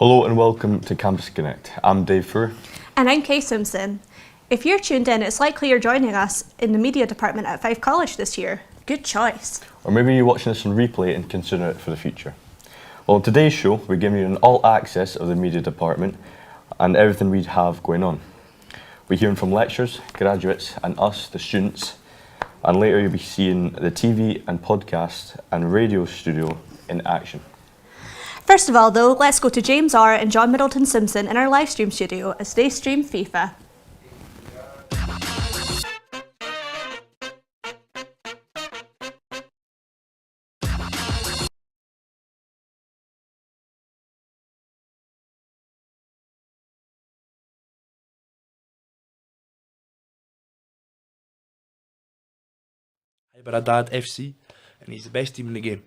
Hello and welcome to Campus Connect. I'm Dave Furr. And I'm Kay Simpson. If you're tuned in, it's likely you're joining us in the media department at Fife College this year. Good choice. Or maybe you're watching this on replay and considering it for the future. Well, in today's show, we're giving you an all access of the media department and everything we have going on. We're hearing from lecturers, graduates and us, the students, and later you'll be seeing the TV and podcast and radio studio in action. First of all though, let's go to James R and John Middleton Simpson in our Livestream studio as they stream FIFA. Dad FC, and he's the best team in the game,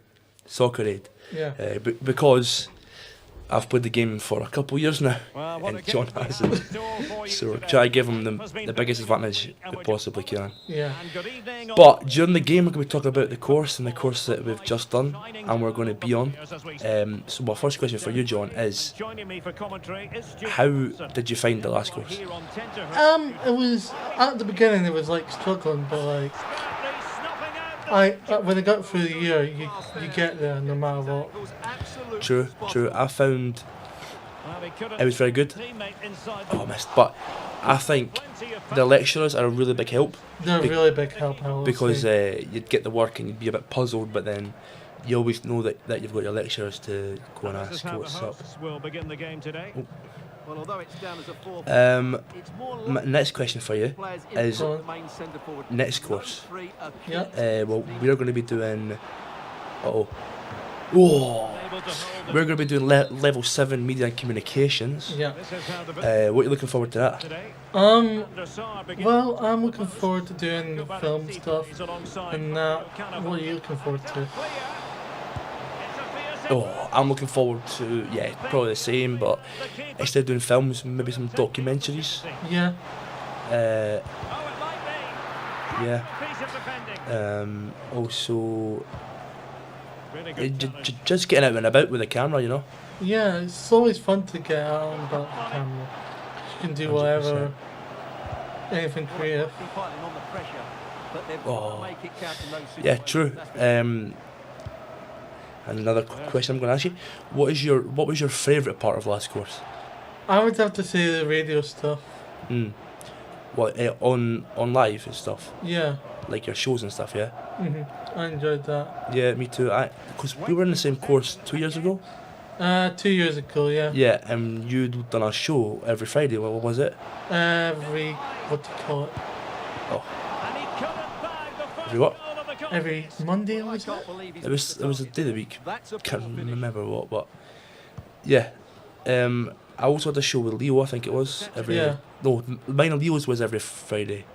Soccer Aid. Yeah. Because I've played the game for a couple of years now, and John hasn't. So try to give him the biggest advantage we possibly can. Yeah. But during the game, we're going to be talking about the course and the course that we've just done, and we're going to be on. So my first question for you, John, is how did you find the last course? It was at the beginning. It was like struggling, but like when I got through the year, you get there no matter what. True. I found it was very good. Oh, I missed. But I think the lecturers are a really big help. They're a really big help, I will because say. You'd get the work and you'd be a bit puzzled, but then you always know that you've got your lecturers to go and ask what's up. Next question for you is next course. Yeah. Well, we're going to be doing. We're going to be doing level 7 media and communications. Yeah. What are you looking forward to that? Well, I'm looking forward to doing the film stuff, and what are you looking forward to? I'm looking forward to, probably the same, but instead of doing films, maybe some documentaries. Yeah. Also, just getting out and about with the camera, you know? Yeah, it's always fun to get out and about the camera. You can do whatever, 100%. Anything creative. Yeah, true. And another question I'm going to ask you: what was your favourite part of last course? I would have to say the radio stuff. What on live and stuff? Yeah. Like your shows and stuff, yeah. I enjoyed that. Yeah, me too. Because we were in the same course 2 years ago. 2 years ago, yeah. Yeah, and you'd done a show every Friday. What was it? What do you call it? Every what? Every Monday, was it? It was a day of the week. Can't remember what, but yeah. I also had a show with Leo. I think it was No, mine and Leo's was every Friday.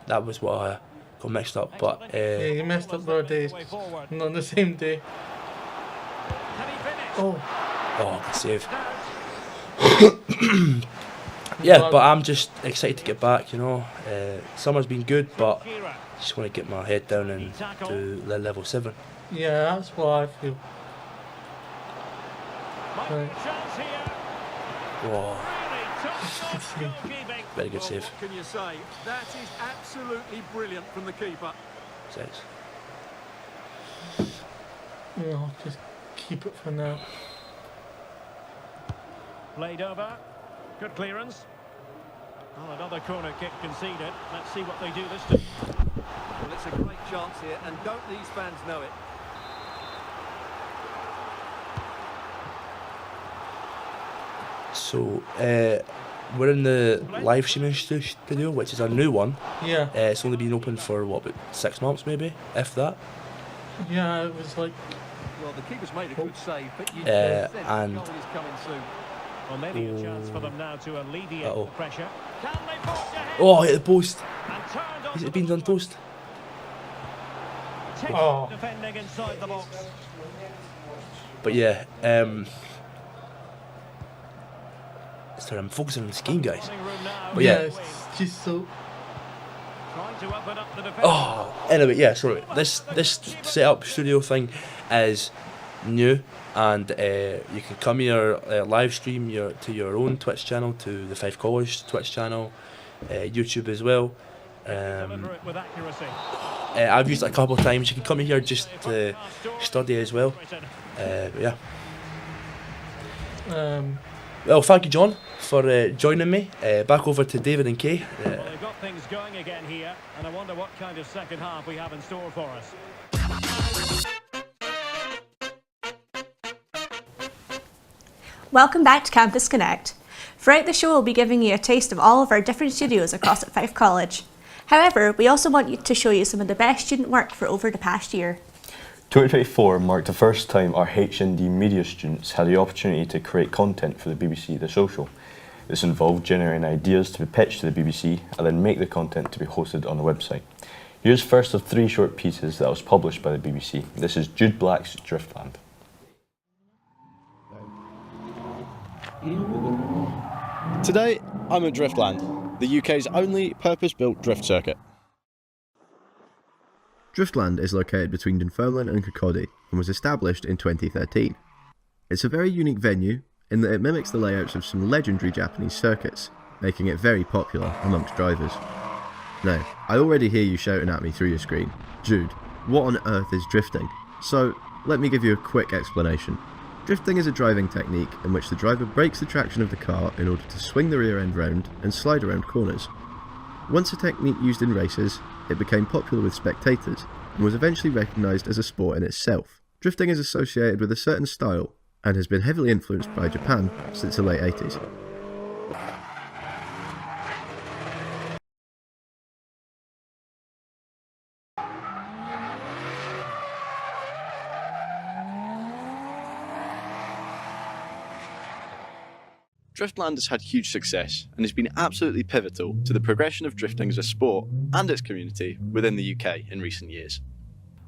That was what I got mixed up. But yeah, you messed up our days. Not on the same day. Good save. Yeah, but I'm just excited to get back. You know, summer's been good, but just want to get my head down and do level 7. Yeah, that's what I feel. Right. Whoa. Very good save. What can you say? That is absolutely brilliant from the keeper. 6. I'll just keep it for now. Played over. Good clearance. Well, another corner kick conceded. Let's see what they do this time. Well, it's a great chance here, and don't these fans know it? So, we're in the live streaming studio, which is a new one. Yeah. It's only been open for, about 6 months maybe, if that. Yeah, it was like... Well, the keeper's made a good save, but you and the goal is coming soon. Well, maybe a chance for them now to alleviate the pressure. Can they force ahead? Hit the post. Has it been done post? Defending inside the box. But yeah, sorry, I'm focusing on this game, guys. But yeah, it's just so... Anyway, yeah. Sorry. This setup studio thing is new, and you can come here, live stream to your own Twitch channel, to the Fife College Twitch channel, YouTube as well. I've used it a couple of times. You can come here just to study as well. Yeah. Well, thank you, John, for joining me. Back over to David and Kay. Well, they've got things going again here, and I wonder what kind of second half we have in store for us. Welcome back to Campus Connect. Throughout the show, we'll be giving you a taste of all of our different studios across at Fife College. However, we also want you to show you some of the best student work for over the past year. 2024 marked the first time our HND media students had the opportunity to create content for the BBC The Social. This involved generating ideas to be pitched to the BBC and then make the content to be hosted on the website. Here's first of 3 short pieces that was published by the BBC. This is Jude Black's Driftland. Today, I'm at Driftland, the UK's only purpose-built drift circuit. Driftland is located between Dunfermline and Kirkcaldy and was established in 2013. It's a very unique venue in that it mimics the layouts of some legendary Japanese circuits, making it very popular amongst drivers. Now, I already hear you shouting at me through your screen, Jude, what on earth is drifting? So, let me give you a quick explanation. Drifting is a driving technique in which the driver breaks the traction of the car in order to swing the rear end round and slide around corners. Once a technique used in races, it became popular with spectators and was eventually recognised as a sport in itself. Drifting is associated with a certain style and has been heavily influenced by Japan since the late 80s. Driftland has had huge success and has been absolutely pivotal to the progression of drifting as a sport and its community within the UK in recent years.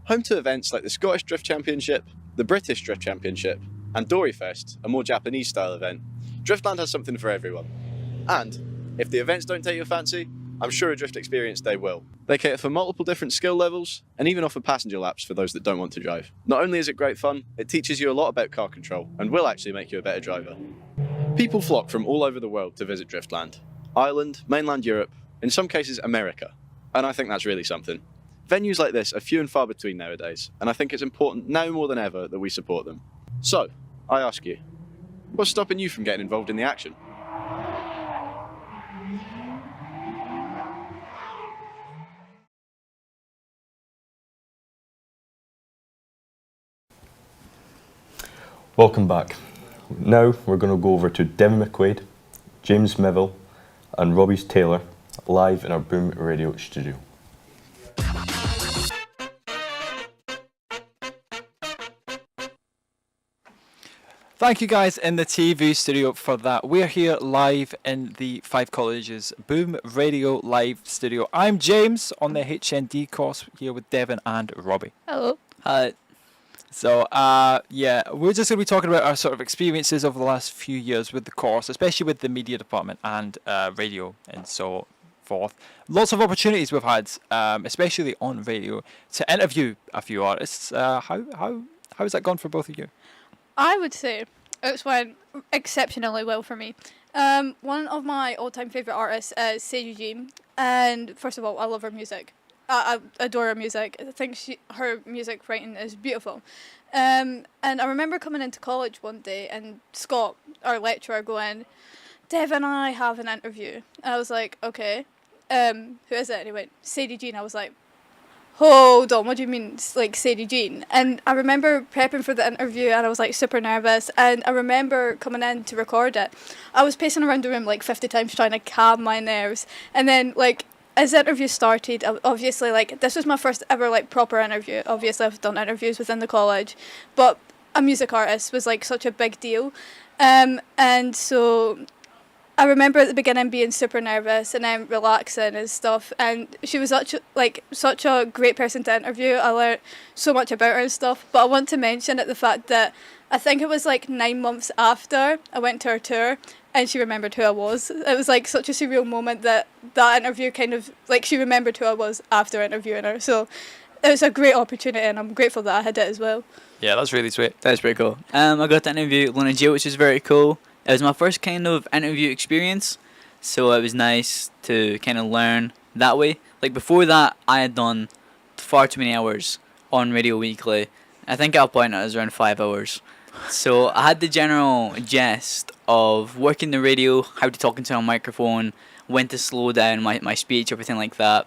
Home to events like the Scottish Drift Championship, the British Drift Championship, and Doryfest, a more Japanese style event, Driftland has something for everyone. And if the events don't take your fancy, I'm sure a drift experience day will. They cater for multiple different skill levels and even offer passenger laps for those that don't want to drive. Not only is it great fun, it teaches you a lot about car control and will actually make you a better driver. People flock from all over the world to visit Driftland. Ireland, mainland Europe, in some cases America. And I think that's really something. Venues like this are few and far between nowadays, and I think it's important now more than ever that we support them. So, I ask you, what's stopping you from getting involved in the action? Welcome back. Now we're going to go over to Devin McQuaid, James Miville and Robbie Taylor live in our Boom Radio studio. Thank you guys in the TV studio for that. We're here live in the Fife College's Boom Radio live studio. I'm James on the HND course here with Devin and Robbie. Hello. Hi. So, yeah, we're just going to be talking about our sort of experiences over the last few years with the course, especially with the media department and radio and so forth. Lots of opportunities we've had, especially on radio, to interview a few artists. How's that gone for both of you? I would say it's went exceptionally well for me. One of my all-time favourite artists is Sadie Jean, and first of all, I love her music. I adore her music. I think her music writing is beautiful. And I remember coming into college one day and Scott, our lecturer, going, Dev and I have an interview. And I was like, okay, who is it? And he went, Sadie Jean. I was like, hold on, what do you mean, it's like Sadie Jean? And I remember prepping for the interview and I was like super nervous, and I remember coming in to record it. I was pacing around the room like 50 times trying to calm my nerves, and then like as the interview started, obviously like this was my first ever like proper interview. Obviously I've done interviews within the college, but a music artist was like such a big deal, and so I remember at the beginning being super nervous and then relaxing and stuff, and she was such a great person to interview. I learned so much about her and stuff, but I want to mention the fact that I think it was like 9 months after I went to her tour and she remembered who I was. It was like such a surreal moment that interview kind of, like, she remembered who I was after interviewing her. So it was a great opportunity, and I'm grateful that I had it as well. Yeah, that's really sweet. That's pretty cool. I got to interview Luna Jill, which was very cool. It was my first kind of interview experience, so it was nice to kind of learn that way. Like before that, I had done far too many hours on Radio Weekly. I think I'll point out it was around 5 hours. So I had the general gist of working the radio, how to talk into a microphone, when to slow down my speech, everything like that.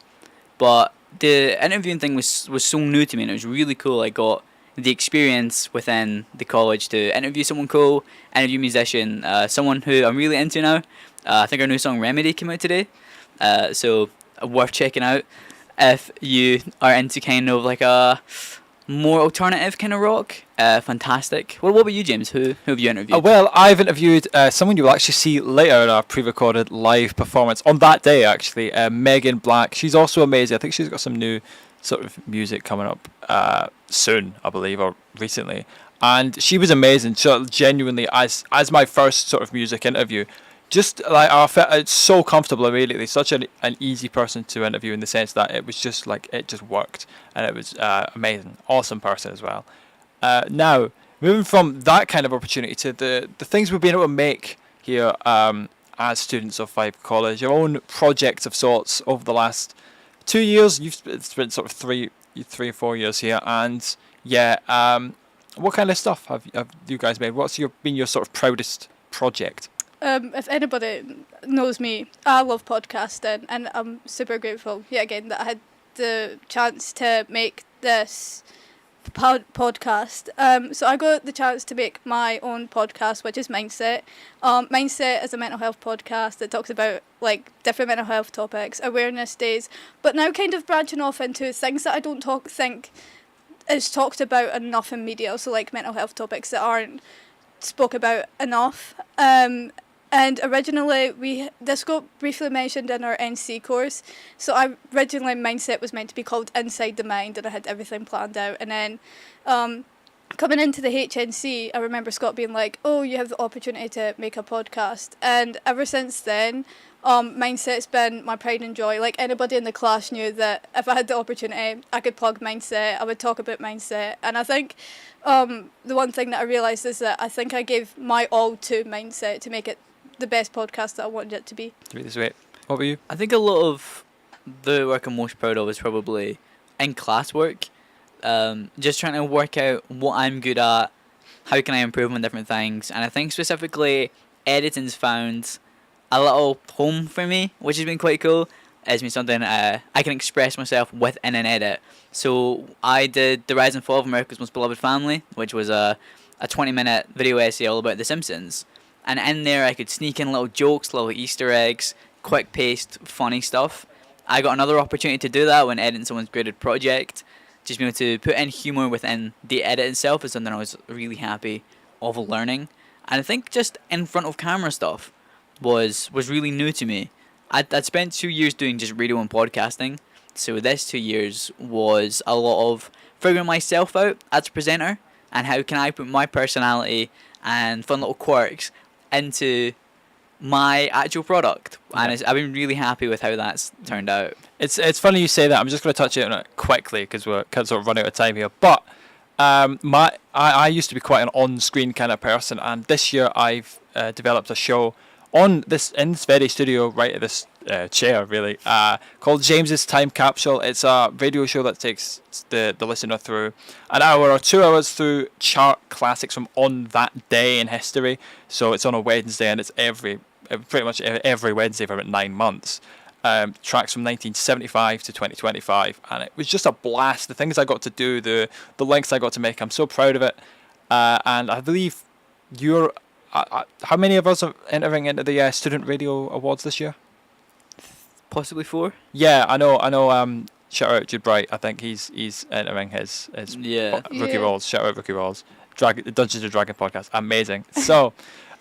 But the interviewing thing was so new to me, and it was really cool. I got the experience within the college to interview someone cool, interview a musician, someone who I'm really into now. I think our new song Remedy came out today, so worth checking out if you are into kind of like a more alternative kind of rock. Fantastic. What about you, James? Who have you interviewed? Well, I've interviewed someone you will actually see later in our pre-recorded live performance on that day, actually. Megan Black. She's also amazing. I think she's got some new sort of music coming up soon, I believe, or recently. And she was amazing. So genuinely, as my first sort of music interview, just like I felt it's so comfortable immediately. Such an easy person to interview in the sense that it was just like it just worked, and it was amazing, awesome person as well. Now moving from that kind of opportunity to the things we've been able to make here as students of Fife College, your own projects of sorts over the last 2 years. You've spent sort of three or 4 years here, and yeah, what kind of stuff have you guys made? What's been your sort of proudest project? If anybody knows me, I love podcasting, and I'm super grateful yet again that I had the chance to make this podcast. So I got the chance to make my own podcast, which is Mindset. Mindset is a mental health podcast that talks about like different mental health topics, awareness days, but now kind of branching off into things that I don't think is talked about enough in media. So like mental health topics that aren't spoke about enough. And originally, this got briefly mentioned in our NC course. So originally, Mindset was meant to be called Inside the Mind, and I had everything planned out. And then coming into the HNC, I remember Scott being like, oh, you have the opportunity to make a podcast. And ever since then, Mindset's been my pride and joy. Like anybody in the class knew that if I had the opportunity, I could plug Mindset, I would talk about Mindset. And I think the one thing that I realised is that I think I gave my all to Mindset to make it the best podcast that I wanted it to be. Really sweet. What about you? I think a lot of the work I'm most proud of is probably in classwork. Just trying to work out what I'm good at, how can I improve on different things, and I think specifically editing's found a little home for me, which has been quite cool. It's been something I can express myself within an edit. So I did The Rise and Fall of America's Most Beloved Family, which was a 20-minute video essay all about The Simpsons. And in there I could sneak in little jokes, little Easter eggs, quick-paced, funny stuff. I got another opportunity to do that when editing someone's graded project. Just being able to put in humour within the edit itself is something I was really happy of learning. And I think just in front of camera stuff was really new to me. I'd spent 2 years doing just radio and podcasting, so this 2 years was a lot of figuring myself out as a presenter and how can I put my personality and fun little quirks into my actual product. And I've been really happy with how that's turned out. It's funny you say that. I'm just going to touch on it quickly because we're kind of sort of running out of time here. But I used to be quite an on-screen kind of person, and this year I've developed a show in this very studio, right at this chair, really, called James's Time Capsule. It's a radio show that takes the listener through an hour or 2 hours through chart classics from on that day in history. So it's on a Wednesday, and it's pretty much every Wednesday for about 9 months. Tracks from 1975 to 2025, and it was just a blast. The things I got to do, the lengths I got to make, I'm so proud of it. And I believe you're. How many of us are entering into the Student Radio Awards this year? Possibly 4. Yeah, I know. Shout out Jude Bright. I think he's entering his Rookie Rolls. Shout out Rookie Rolls. Dungeons and Dragons podcast. Amazing. So,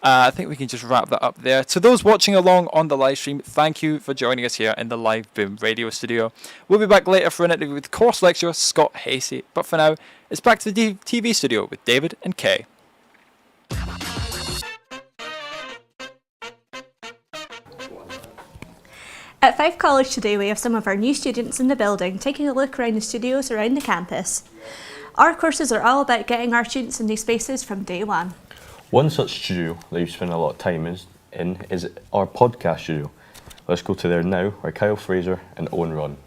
I think we can just wrap that up there. To those watching along on the live stream, thank you for joining us here in the Live Boom Radio studio. We'll be back later for an interview with course lecturer Scott Hasey. But for now, it's back to the TV studio with David and Kay. At Fife College today, we have some of our new students in the building taking a look around the studios around the campus. Our courses are all about getting our students in these spaces from day one. One such studio that you've spent a lot of time in is our podcast studio. Let's go to there now, where Kyle Fraser and Owen run.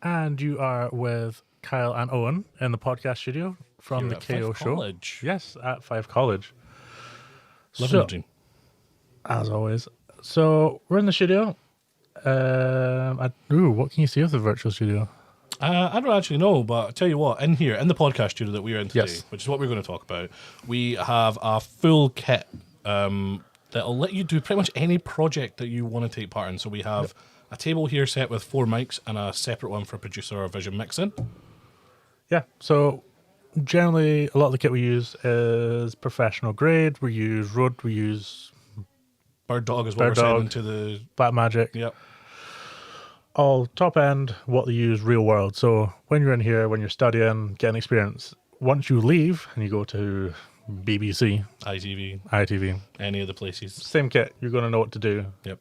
And you are with Kyle and Owen in the podcast studio from You're the at KO Fife show. College. Yes, at Fife College. Living the dream. As always. So we're in the studio. What can you see of the virtual studio? I don't actually know, but I'll tell you what, in here, in the podcast studio that we're in today, Yes. which is what we're going to talk about, we have a full kit that'll let you do pretty much any project that you want to take part in. So we have a table here set with 4 mics and a separate one for producer or vision mixing. Yeah, so generally a lot of the kit we use is professional grade. We use Rode, we use Bird Dog is what Bird we're Dog. sending to the... Blackmagic. Yep. All top end, what they use real world. So when you're in here, when you're studying, getting experience, once you leave and you go to BBC, ITV, any of the places. same kit, you're going to know what to do. Yep.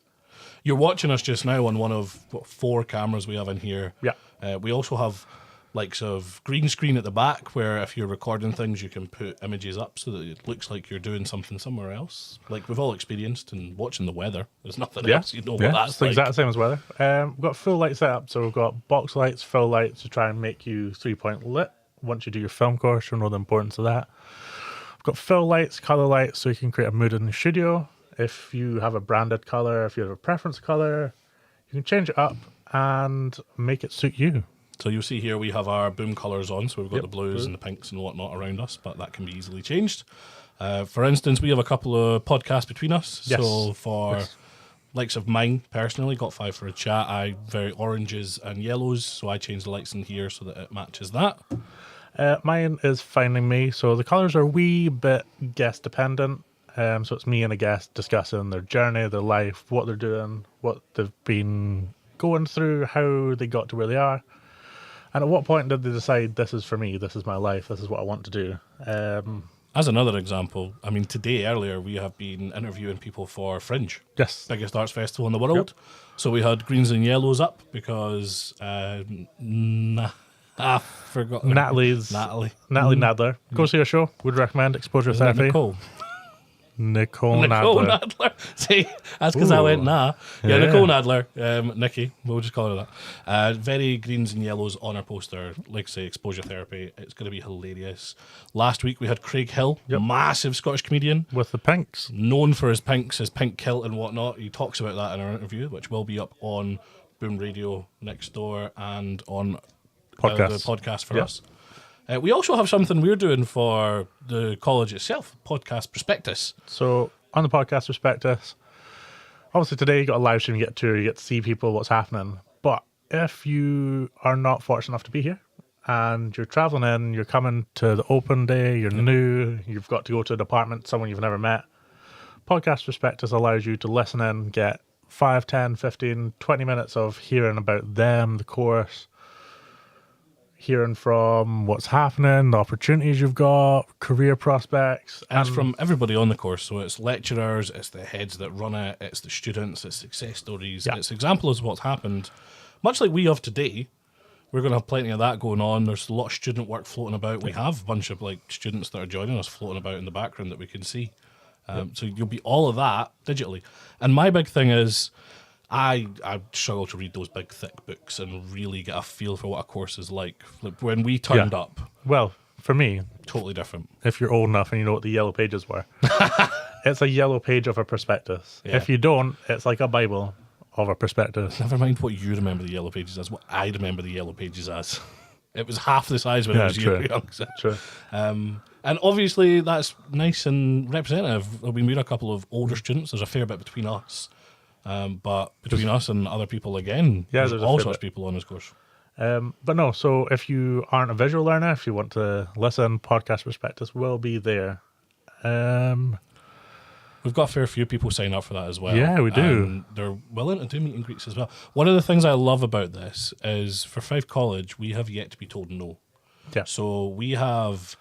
You're watching us just now on one of 4 cameras we have in here. Yeah. We also have likes of green screen at the back where if you're recording things you can put images up so that it looks like you're doing something somewhere else. Like we've all experienced and watching the weather. There's nothing else you know what that's it's the like. exact same as weather. We've got full light setup, so we've got box lights, full lights to try and make you 3-point lit. Once you do your film course, you'll know the importance of that. We've got full lights, color lights, so you can create a mood in the studio. If you have a branded color, if you have a preference color, you can change it up and make it suit you. So you'll see here we have our boom colours on, so we've got the blues and the pinks and whatnot around us, but that can be easily changed. For instance, we have a couple of podcasts between us. Yes. So for likes of mine, personally, got 5 for a chat, I very oranges and yellows, so I changed the lights in here so that it matches that. Mine is Finding Me, so the colors are a wee bit guest dependent. So it's me and a guest discussing their journey, their life, what they're doing, what they've been going through, how they got to where they are. And at what point did they decide, this is for me, this is my life, this is what I want to do? As another example, I mean, today, earlier, we have been interviewing people for Fringe. Yes. Biggest arts festival in the world. Yep. So we had greens and yellows up because, I forgot. Natalie Nadler. Go see her show. Would recommend Exposure Is that Therapy. Nicole Nadler. Nadler. See, that's because I went nah. Yeah, Nicole Nadler, Nikki, we'll just call her that. Very greens and yellows on our poster. Like I say, Exposure Therapy. It's going to be hilarious. Last week we had Craig Hill, massive Scottish comedian. With the pinks. Known for his pinks, his pink kilt and whatnot. He talks about that in our interview, which will be up on Boom Radio next door and on the podcast for us. We also have something we're doing for the college itself, Podcast Prospectus. So on the Podcast Prospectus, obviously today you got a live stream, you get to you get to see people, what's happening. But if you are not fortunate enough to be here and you're traveling in, you're coming to the open day, you're new, you've got to go to a department, someone you've never met, Podcast Prospectus allows you to listen in, get 5, 10, 15, 20 minutes of hearing about them, the course, hearing from what's happening, the opportunities you've got, career prospects. And from everybody on the course. So it's lecturers, it's the heads that run it, it's the students, it's success stories, it's examples of what's happened. Much like we have today, we're going to have plenty of that going on. There's a lot of student work floating about. We have a bunch of students that are joining us floating about in the background that we can see. So you'll be all of that digitally. And my big thing is, I struggle to read those big, thick books and really get a feel for what a course is like. Like when we turned up. Well, for me, totally different. If you're old enough and you know what the yellow pages were, it's a yellow page of a prospectus. Yeah. If you don't, it's like a Bible of a prospectus. Never mind what you remember the yellow pages as, what I remember the yellow pages as. It was half the size when I was young. So. True. And obviously that's nice and representative. I mean, we're a couple of older students. There's a fair bit between us. But between us and other people again, there's all sorts of people on this course. But no, so if you aren't a visual learner, if you want to listen, Podcast Prospectus will be there. We've got a fair few people sign up for that as well. Yeah, we do. And they're willing to do meet and greets as well. One of the things I love about this is for Fife College, we have yet to be told no. Yeah. So we have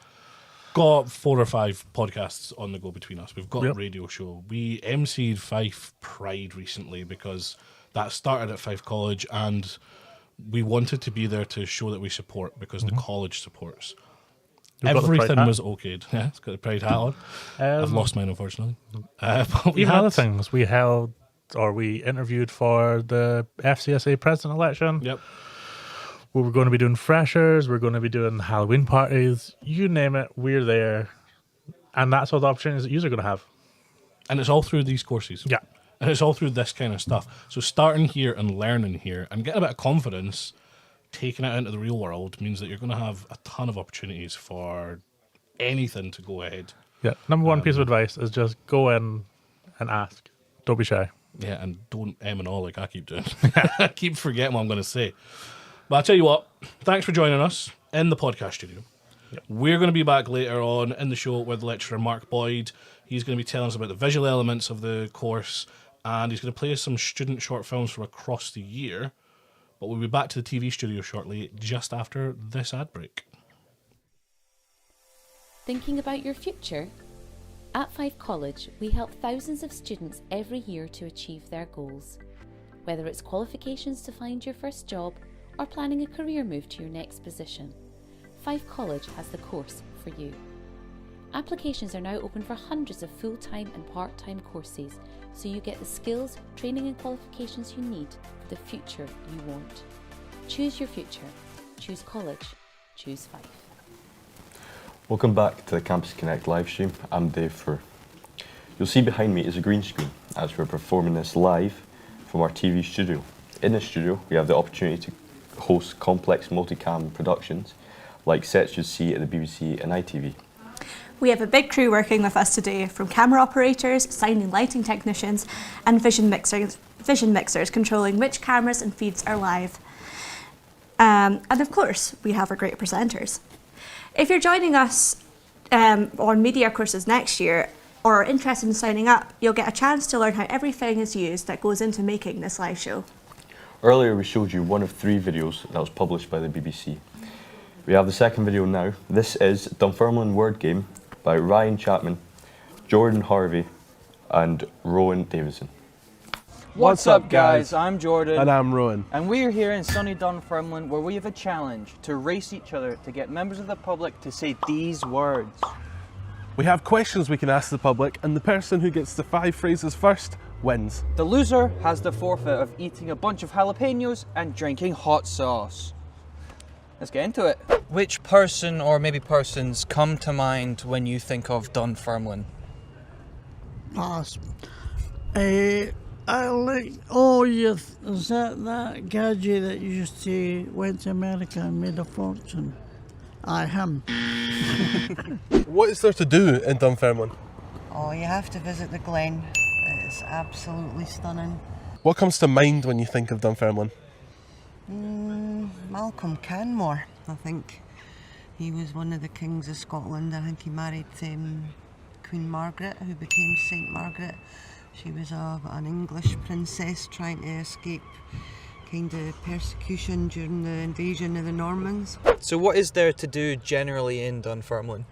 got 4 or 5 podcasts on the go between us. We've got Yep. a radio show. We MC'd Fife Pride recently because that started at Fife College, and we wanted to be there to show that we support because the college supports. You've got the pride Everything hat. was okayed. Yeah, it's got the pride hat on. I've lost mine, unfortunately. But Even other things. We interviewed for the FCSA president election. Yep. We were going to be doing freshers. We're going to be doing Halloween parties. You name it, we're there. And that's all the opportunities that you're going to have. And it's all through these courses. Yeah. And it's all through this kind of stuff. So starting here and learning here and getting a bit of confidence, taking it into the real world, means that you're going to have a ton of opportunities for anything to go ahead. Yeah. Number one piece of advice is just go in and ask. Don't be shy. Yeah, and don't and all like I keep doing. I keep forgetting what I'm going to say. But I'll tell you what, thanks for joining us in the podcast studio. Yep. We're going to be back later on in the show with lecturer Mark Boyd. He's going to be telling us about the visual elements of the course, and he's going to play some student short films from across the year. But we'll be back to the TV studio shortly, just after this ad break. Thinking about your future? At Fife College, we help thousands of students every year to achieve their goals. Whether it's qualifications to find your first job or planning a career move to your next position, Fife College has the course for you. Applications are now open for hundreds of full-time and part-time courses, so you get the skills, training and qualifications you need for the future you want. Choose your future. Choose college. Choose Fife. Welcome back to the Campus Connect live stream. I'm Dave Furr. You'll see behind me is a green screen as we're performing this live from our TV studio. In the studio, we have the opportunity to host complex multicam productions like sets you'd see at the BBC and ITV. We have a big crew working with us today, from camera operators, sound and lighting technicians, and vision mixers controlling which cameras and feeds are live. And of course, we have our great presenters. If you're joining us on media courses next year or are interested in signing up, you'll get a chance to learn how everything is used that goes into making this live show. Earlier we showed you one of 3 videos that was published by the BBC. We have the second video now. This is Dunfermline Word Game by Ryan Chapman, Jordan Harvey and Rowan Davison. What's up guys, I'm Jordan. And I'm Rowan. And we're here in sunny Dunfermline where we have a challenge to race each other to get members of the public to say these words. We have questions we can ask the public, and the person who gets the 5 phrases first wins. The loser has the forfeit of eating a bunch of jalapenos and drinking hot sauce. Let's get into it. Which person or maybe persons come to mind when you think of Dunfermline? Pass. I like, oh yes, is that gadget that used to went to America and made a fortune? Him. What is there to do in Dunfermline? Oh, you have to visit the Glen. It's absolutely stunning. What comes to mind when you think of Dunfermline? Malcolm Canmore, I think. He was one of the kings of Scotland. I think he married Queen Margaret, who became Saint Margaret. She was an English princess trying to escape kind of persecution during the invasion of the Normans. So what is there to do generally in Dunfermline?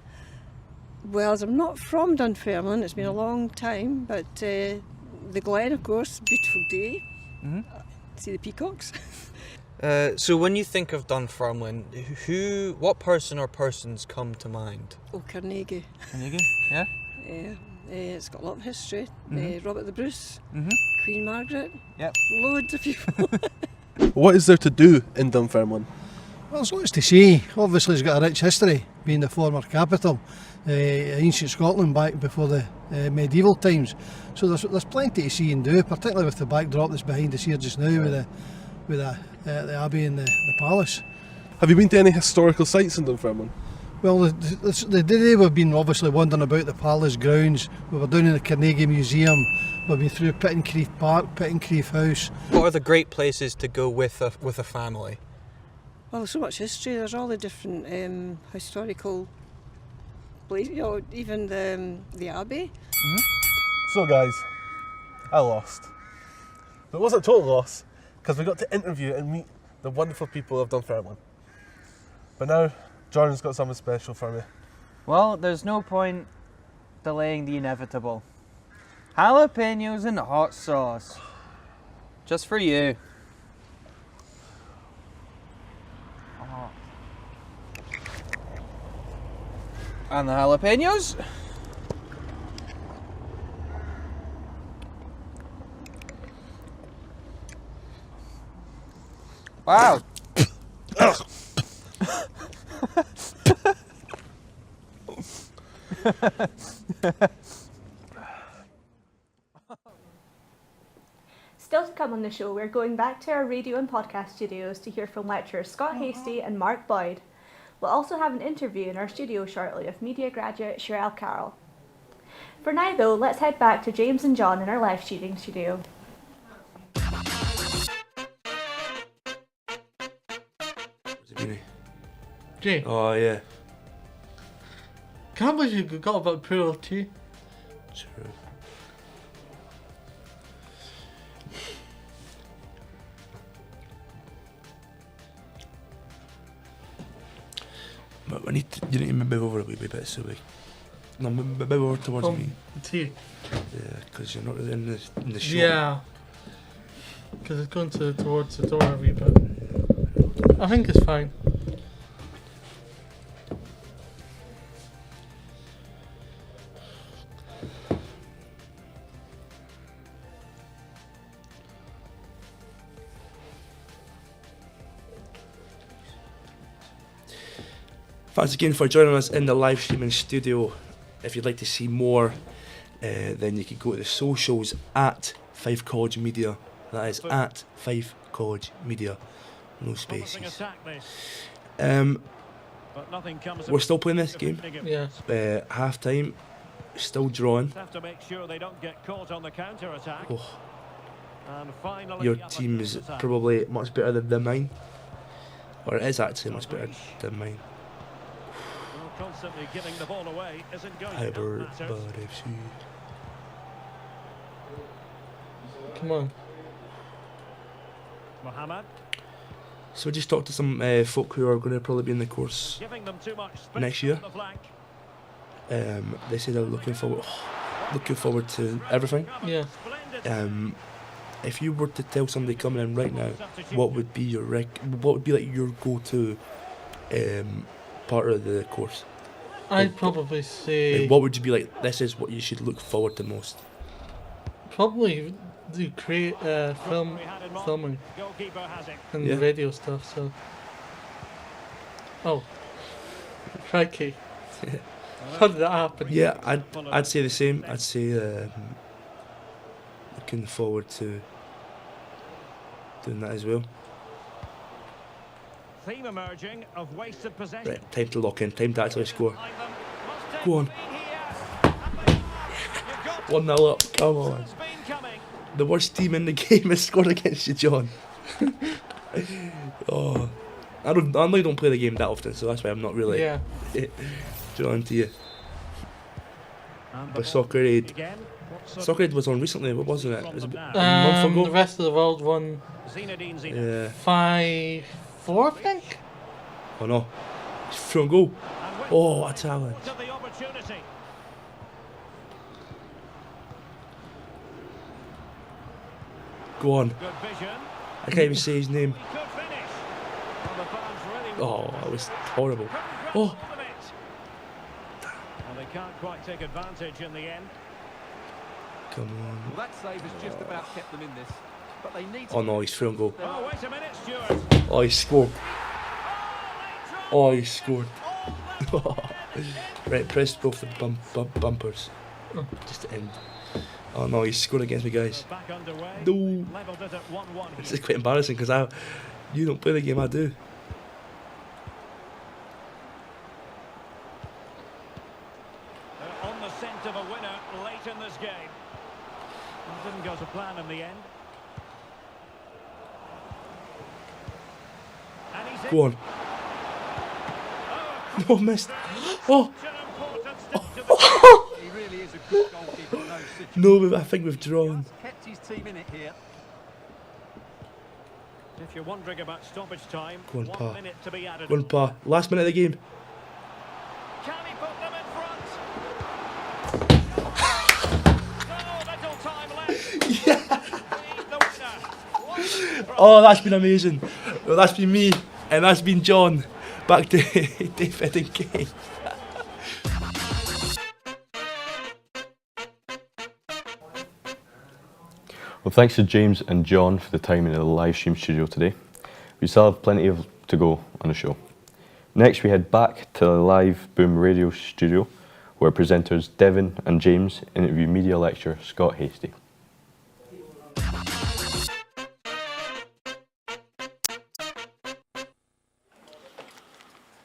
Well, as I'm not from Dunfermline, it's been a long time, but the Glen, of course, beautiful day. See the peacocks. So when you think of Dunfermline, what person or persons come to mind? Oh, Carnegie. Carnegie, yeah? Yeah. It's got a lot of history. Robert the Bruce, Queen Margaret, yep. Loads of people. What is there to do in Dunfermline? Well, there's lots to see. Obviously it's got a rich history, being the former capital, ancient Scotland back before the medieval times. So there's plenty to see and do, particularly with the backdrop that's behind us here just now with the abbey and the palace. Have you been to any historical sites in Dunfermline? Well, the day we've been obviously wandering about the palace grounds. We were down in the Carnegie Museum. We've been through Pittencrieff Park, Pittencrieff House. What are the great places to go with a family? Well, there's so much history. There's all the different historical places. You know, even the abbey. So guys, I lost. But it wasn't a total loss, because we got to interview and meet the wonderful people of Dunfermline. But now, Jordan's got something special for me. Well, there's no point delaying the inevitable. Jalapenos and hot sauce. Just for you. Oh. And the jalapenos. Wow. Still to come on the show, we're going back to our radio and podcast studios to hear from lecturers Scott Hasty and Mark Boyd. We'll also have an interview in our studio shortly with media graduate Sherelle Carroll. For now though, let's head back to James and John in our live shooting studio. Jay. Oh, yeah. Can't believe you forgot about pool too. True. But you need to move over a wee bit so we... No, move over towards me. Tea. Yeah, because you're not really in the shot. Yeah. Because it's going towards the door a wee bit. I think it's fine. Thanks again for joining us in the live streaming studio. If you'd like to see more, then you can go to the socials at Fife College Media. That is at Fife College Media. No spaces. We're still playing this game. Yeah. Half time, still drawing. Have to make sure they don't get caught on the counter attack. Oh. And finally, Your team is probably much better than mine. Or it is actually much better than mine. Constantly giving the ball away isn't going to Hyper help Bad matters. FC. Come on. Mohammed So we just talked to some folk who are going to probably be in the course giving them too much space next year. on the flank. They say they're looking forward to everything. Yeah. If you were to tell somebody coming in right now, what would be your what would be like your go-to part of the course? I'd probably say... What would you be like, this is what you should look forward to most? Probably do create filming and Yeah. radio stuff, so... Oh. Crikey. How did that happen? Yeah, I'd say the same. I'd say looking forward to doing that as well. Theme emerging of wasted possession. Right, time to lock in, time to actually score. Go on. 1-0 up, come on. The worst team in the game has scored against you, John. Oh, I normally don't play the game that often, so that's why I'm not really drawn to you. But Soccer Aid was on recently, what wasn't it? It was a month ago. The rest of the world won Yeah. 5-4, I think? Oh no, it's from goal. Oh, a challenge. Go on. I can't even say his name. Oh, that was horrible. Oh. And they can't quite take advantage in the end. Come on. Well, that save has just about kept them in this. But they need to... Oh no, he's through and goal. Oh, wait a minute, Stuart. Oh, he scored. Oh, he scored. Right, press both the bumpers. Just to end. Oh no, he scored against me, guys. No. This is quite embarrassing because you don't play the game, I do. On the scent of a winner late in this game. It didn't go to plan in the end. And he's in. Go on. No, missed. Oh. He really is a good goalkeeper in those situations. No, I think we've drawn. Kept his team in it here. If you're wondering about stoppage time, Go on, 1 Pa. minute to be added. Go on, Pa. Last minute of the game. Can he put them Oh, that's been amazing. Well, that's been me, and that's been John. Back to David and Kay. Well, thanks to James and John for the time in the live stream studio today. We still have plenty to go on the show. Next, we head back to the live Boom Radio studio, where presenters Devon and James interview media lecturer Scott Hasty.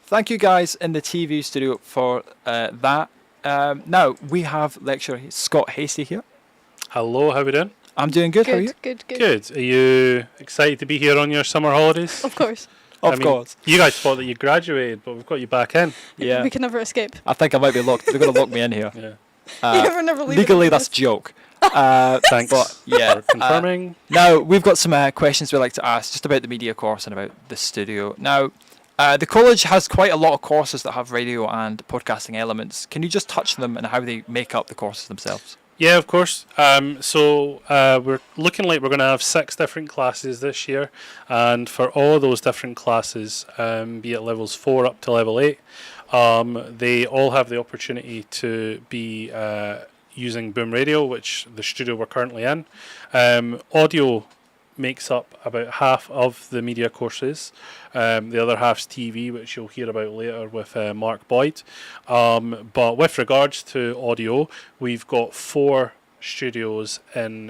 Thank you guys in the TV studio for that. Now we have lecturer Scott Hasty here. Hello, how are we doing? I'm doing good. How are you? Good. Good. Are you excited to be here on your summer holidays? Of course. Of course. You guys thought that you graduated, but we've got you back in. Yeah. We can never escape. I think I might be locked. They're going to lock me in here. Yeah. We're never leaving Legally, this. that's a joke. Thanks But yeah, for confirming. Now we've got some questions we'd like to ask just about the media course and about the studio. Now, the college has quite a lot of courses that have radio and podcasting elements. Can you just touch on them and how they make up the courses themselves? Yeah, of course. So we're looking like we're going to have 6 different classes this year, and for all those different classes, be it levels 4 up to level 8, they all have the opportunity to be using Boom Radio, which the studio we're currently in. Audio makes up about half of the media courses. The other half's TV, which you'll hear about later with Mark Boyd. But with regards to audio, we've got 4 studios in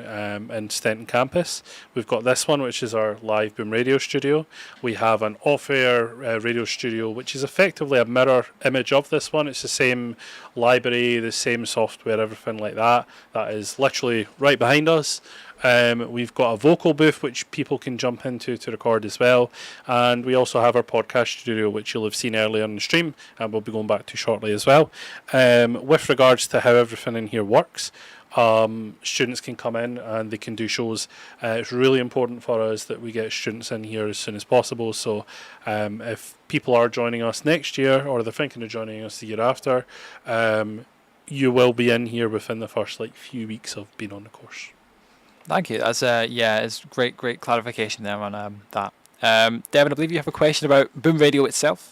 Stenton campus. We've got this one, which is our live Boom Radio studio. We have an off-air radio studio, which is effectively a mirror image of this one. It's the same library, the same software, everything like that. That is literally right behind us. We've got a vocal booth which people can jump into to record as well, and we also have our podcast studio, which you'll have seen earlier on the stream and we'll be going back to shortly as well. With regards to how everything in here works, students can come in and they can do shows. It's really important for us that we get students in here as soon as possible, so if people are joining us next year or they're thinking of joining us the year after, you will be in here within the first few weeks of being on the course. Thank you. That's it's great clarification there on that. Devon, I believe you have a question about Boom Radio itself.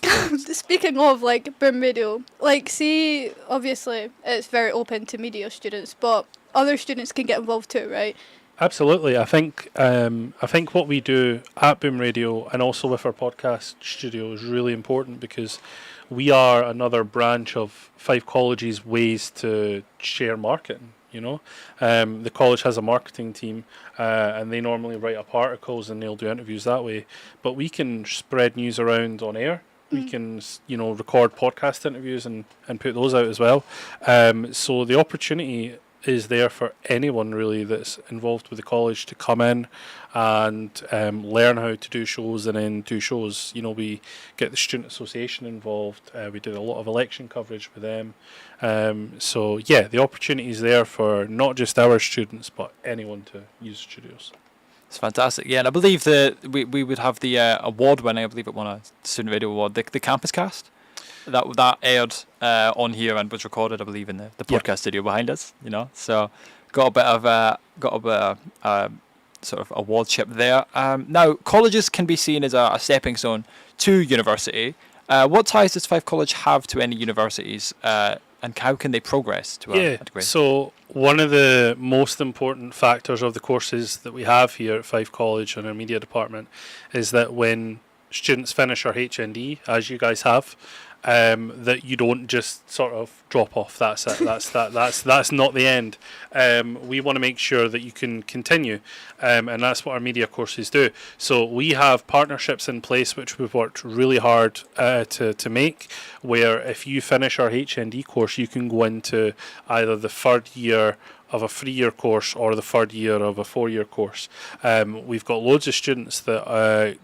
Speaking of Boom Radio, see, obviously it's very open to media students, but other students can get involved too, right? Absolutely. I think what we do at Boom Radio and also with our podcast studio is really important because we are another branch of Fife College's ways to share marketing. The college has a marketing team and they normally write up articles and they'll do interviews that way, but we can spread news around on air. We can record podcast interviews and put those out as well, so the opportunity is there for anyone really that's involved with the college to come in and learn how to do shows and then do shows. We get the student association involved. We did a lot of election coverage with them. So yeah, the opportunity is there for not just our students but anyone to use studios. It's fantastic. Yeah, and I believe that we would have the award winning. I believe it won a student radio award. The Campus Cast. That aired on here and was recorded, I believe, in the podcast studio behind us. So got a bit of sort of awardship there. Now, colleges can be seen as a stepping stone to university. What ties does Fife College have to any universities, and how can they progress to a degree? So one of the most important factors of the courses that we have here at Fife College and our media department is that when students finish our HND, as you guys have, that you don't just sort of drop off. That's it. That's not the end. We want to make sure that you can continue, and that's what our media courses do. So we have partnerships in place which we've worked really hard to make, where if you finish our HND course, you can go into either the third year of a 3-year course or the third year of a 4-year course. We've got loads of students that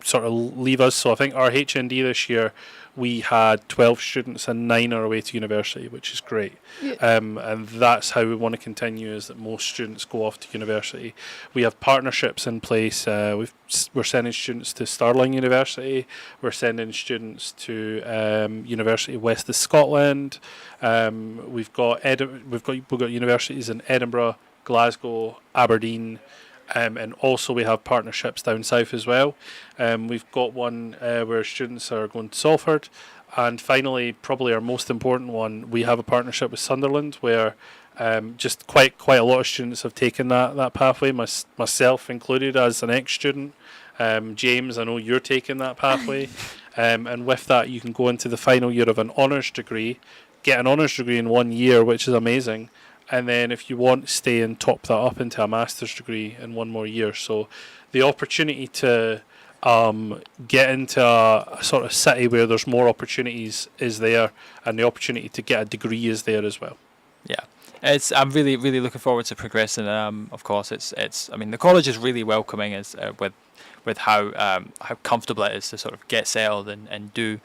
sort of leave us. So I think our HND this year, we had 12 students and 9 are away to university, which is great. Yeah. And that's how we want to continue, is that most students go off to university. We have partnerships in place. We're sending students to Stirling University. We're sending students to University West of Scotland. We've got universities in Edinburgh, Glasgow, Aberdeen, And also we have partnerships down south as well. We've got one where students are going to Salford. And finally, probably our most important one, we have a partnership with Sunderland where just quite a lot of students have taken that pathway, myself included as an ex-student. James, I know you're taking that pathway. And with that, you can go into the final year of an honours degree, get an honours degree in 1 year, which is amazing. And then if you want to stay and top that up into a master's degree in 1 more year. So the opportunity to get into a sort of city where there's more opportunities is there, and the opportunity to get a degree is there as well. Yeah. I'm really looking forward to progressing. Of course, it's. I mean, the college is really welcoming with how comfortable it is to sort of get settled and do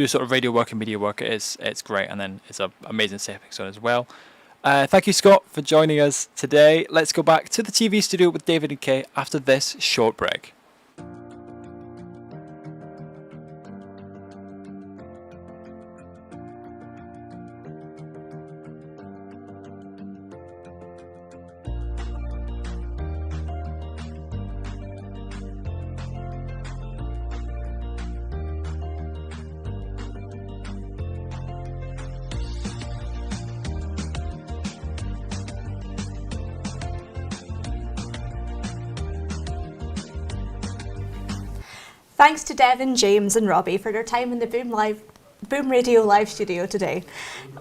sort of radio work and media work. It's great, and then it's an amazing stepping stone as well. Thank you, Scott, for joining us today. Let's go back to the TV studio with David and Kay after this short break. Thanks to Devin, James and Robbie for their time in the Boom Radio live studio today.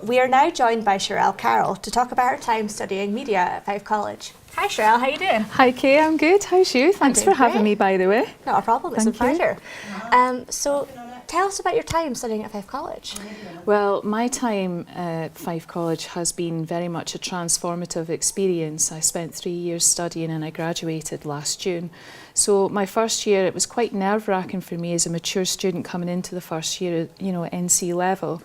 We are now joined by Sherelle Carroll to talk about her time studying media at Fife College. Hi Sherelle, how you doing? Hi Kay, I'm good. How's you? Thanks for having me, by the way. Not a problem, it's a Thank you. pleasure. So tell us about your time studying at Fife College. Well, my time at Fife College has been very much a transformative experience. I spent 3 years studying and I graduated last June. So my first year, it was quite nerve-wracking for me as a mature student coming into the first year, at NC level.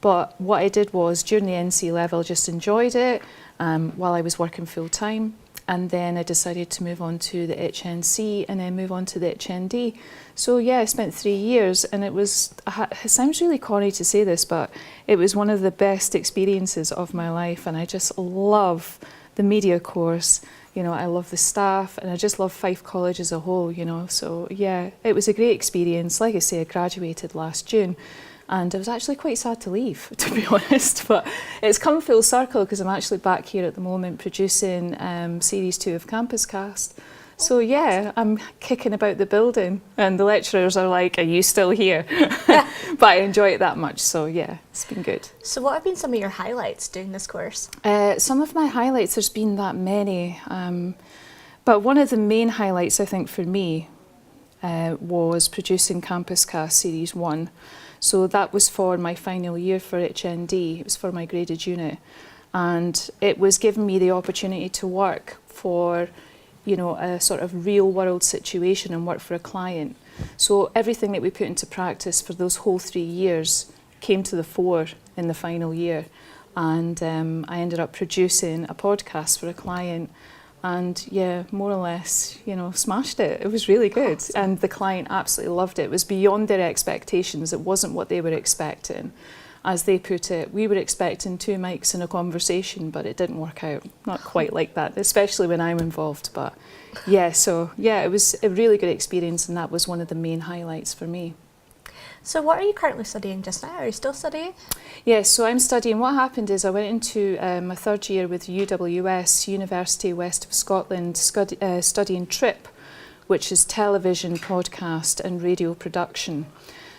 But what I did was, during the NC level, just enjoyed it while I was working full-time. And then I decided to move on to the HNC and then move on to the HND. So yeah, I spent 3 years, and it sounds really corny to say this, but it was one of the best experiences of my life, and I just love the media course. I love the staff, and I just love Fife College as a whole, So yeah, it was a great experience. Like I say, I graduated last June, and I was actually quite sad to leave, to be honest. But it's come full circle because I'm actually back here at the moment producing Series 2 of Campus Cast. So yeah, I'm kicking about the building, and the lecturers are like, "Are you still here?" But I enjoy it that much, so yeah, it's been good. So what have been some of your highlights doing this course? Some of my highlights, there's been that many, but one of the main highlights I think for me was producing Campus Cast Series 1. So that was for my final year for HND, it was for my graded unit, and it was giving me the opportunity to work for a sort of real world situation and work for a client. So everything that we put into practice for those whole 3 years came to the fore in the final year. And I ended up producing a podcast for a client, and yeah, more or less, smashed it. It was really good. And the client absolutely loved it. It was beyond their expectations. It wasn't what they were expecting. As they put it, we were expecting 2 mics and a conversation, but it didn't work out. Not quite like that, especially when I'm involved. But yeah, so yeah, it was a really good experience, and that was one of the main highlights for me. So what are you currently studying just now? Are you still studying? Yes, so I'm studying. What happened is I went into my 3rd year with UWS, University West of Scotland, studying TRIP, which is television, podcast and radio production.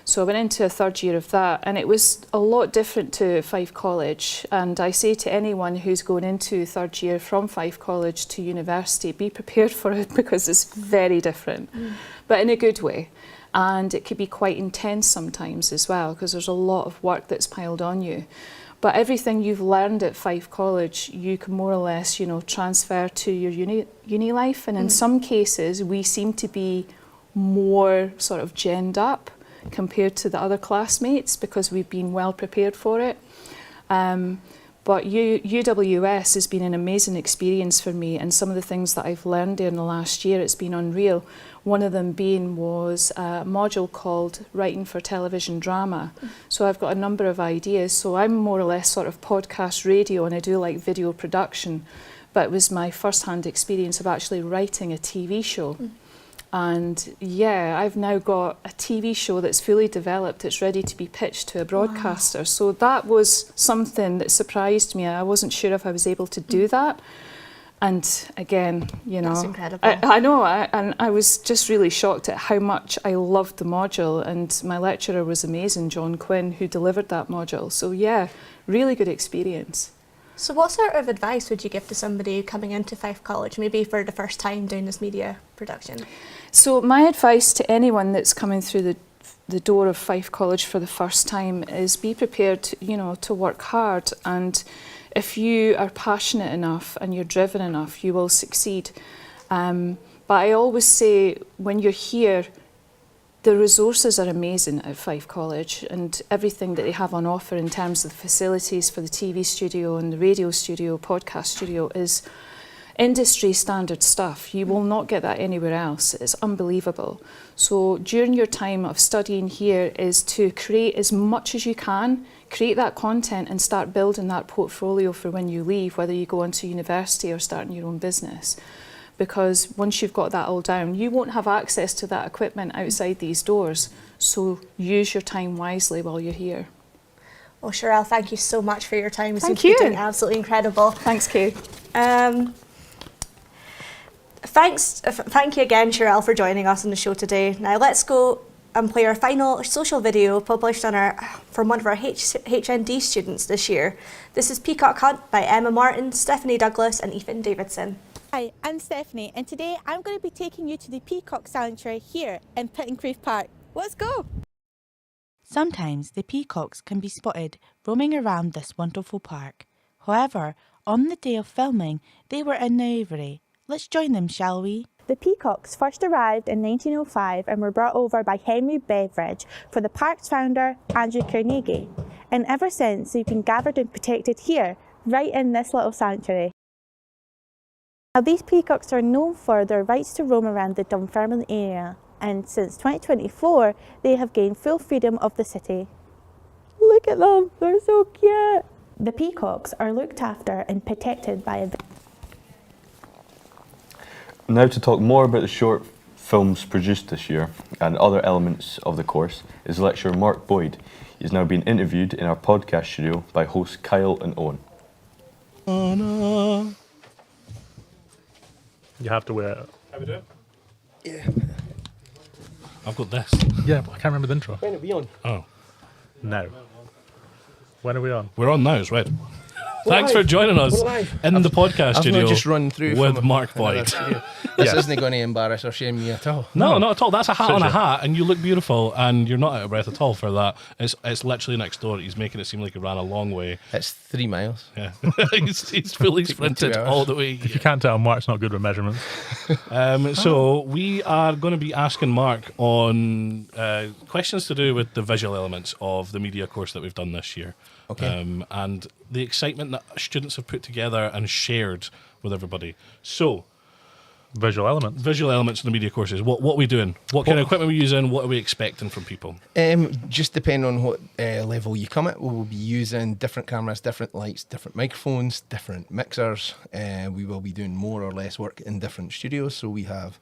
So I went into a 3rd year of that, and it was a lot different to Fife College. And I say to anyone who's going into 3rd year from Fife College to university, be prepared for it, because it's very different, but in a good way. And it could be quite intense sometimes as well, because there's a lot of work that's piled on you. But everything you've learned at Fife College, you can more or less, transfer to your uni life. And in some cases, we seem to be more sort of genned up compared to the other classmates, because we've been well prepared for it. But UWS has been an amazing experience for me, and some of the things that I've learned there in the last year, it's been unreal. One of them was a module called Writing for Television Drama. So I've got a number of ideas. So I'm more or less sort of podcast radio, and I do like video production. but it was my first-hand experience of actually writing a TV show. And yeah, I've now got a TV show that's fully developed. It's ready to be pitched to a broadcaster. So that was something that surprised me. I wasn't sure if I was able to do that. And again, you know, That's incredible. I know, and I was just really shocked at how much I loved the module. And my lecturer was amazing, John Quinn, who delivered that module. So yeah, really good experience. So what sort of advice would you give to somebody coming into Fife College, maybe for the first time doing this media production? So my advice to anyone that's coming through the door of Fife College for the first time is be prepared, you know, to work hard. And if you are passionate enough and you're driven enough, you will succeed. But I always say, when you're here, the resources are amazing at Fife College, and everything that they have on offer in terms of the facilities for the TV studio and the radio studio, podcast studio is industry standard stuff. You will not get that anywhere else. It's unbelievable. So during your time of studying here is to create as much as you can, create that content and start building that portfolio for when you leave, whether you go into university or starting your own business. Because once you've got that all down, you won't have access to that equipment outside these doors. So use your time wisely while you're here. Well, Cheryl, thank you so much for your time. You seem Thank to be you. doing absolutely incredible. Thanks, Kay. Thank you again, Cheryl, for joining us on the show today. Now let's go and play our final social video published on from one of our HND students this year. This is Peacock Hunt by Emma Martin, Stephanie Douglas and Ethan Davidson. Hi, I'm Stephanie, and today I'm going to be taking you to the Peacock Sanctuary here in Pittencrieff Park. Let's go! Sometimes the peacocks can be spotted roaming around this wonderful park. However, on the day of filming, they were in the aviary. Let's join them, shall we? The peacocks first arrived in 1905 and were brought over by Henry Beveridge for the park's founder, Andrew Carnegie. And ever since, they've been gathered and protected here, right in this little sanctuary. Now, these peacocks are known for their rights to roam around the Dunfermline area, and since 2024, they have gained full freedom of the city. Look at them, they're so cute! The peacocks are looked after and protected by a... Now to talk more about the short films produced this year and other elements of the course is lecturer Mark Boyd. He's now being interviewed in our podcast studio by hosts Kyle and Owen. Oh no. You have to wear it. How we do it? Yeah. I've got this. Yeah, but I can't remember the intro. When are we on? Oh. No. When are we on? We're on now, it's red. Thanks for joining us in the podcast studio just run through with Mark Boyd. This isn't going to embarrass or shame me at all. No, not at all. That's a hat on a hat, and you look beautiful, and you're not out of breath at all for that. It's literally next door. He's making it seem like he ran a long way. It's 3 miles. Yeah, he's fully sprinted all the way. If you can't tell, Mark's not good with measurements. So we are going to be asking Mark on questions to do with the visual elements of the media course that we've done this year. Okay. And the excitement that students have put together and shared with everybody. So, visual elements in the media courses. What are we doing? What kind of equipment are we using? What are we expecting from people? Just depending on what level you come at, we'll be using different cameras, different lights, different microphones, different mixers. We will be doing more or less work in different studios. So we have,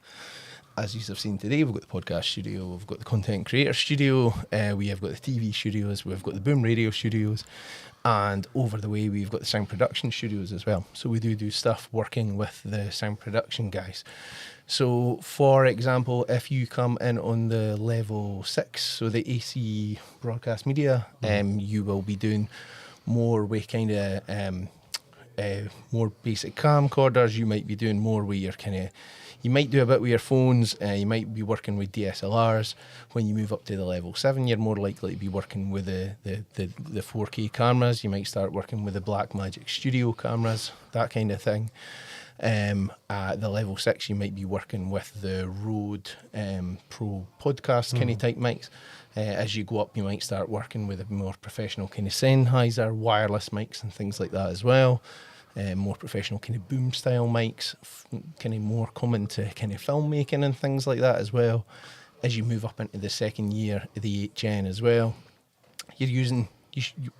as you have seen today, we've got the podcast studio, we've got the content creator studio, we have got the TV studios, we've got the boom radio studios, and over the way we've got the sound production studios as well. So we do stuff working with the sound production guys. So for example, if you come in on the level 6, so the AC broadcast media, you will be doing more with kind of more basic camcorders. You might be doing more with your you might do a bit with your phones, you might be working with DSLRs. When you move up to the level 7, you're more likely to be working with the 4K cameras. You might start working with the Blackmagic Studio cameras, that kind of thing. At the level 6, you might be working with the Rode Pro podcast kind of type mics. As you go up, you might start working with a more professional kind of Sennheiser wireless mics and things like that as well. More professional kind of boom style mics, kind of more common to kind of filmmaking and things like that as well. As you move up into the second year of the 8th-gen as well, you're using,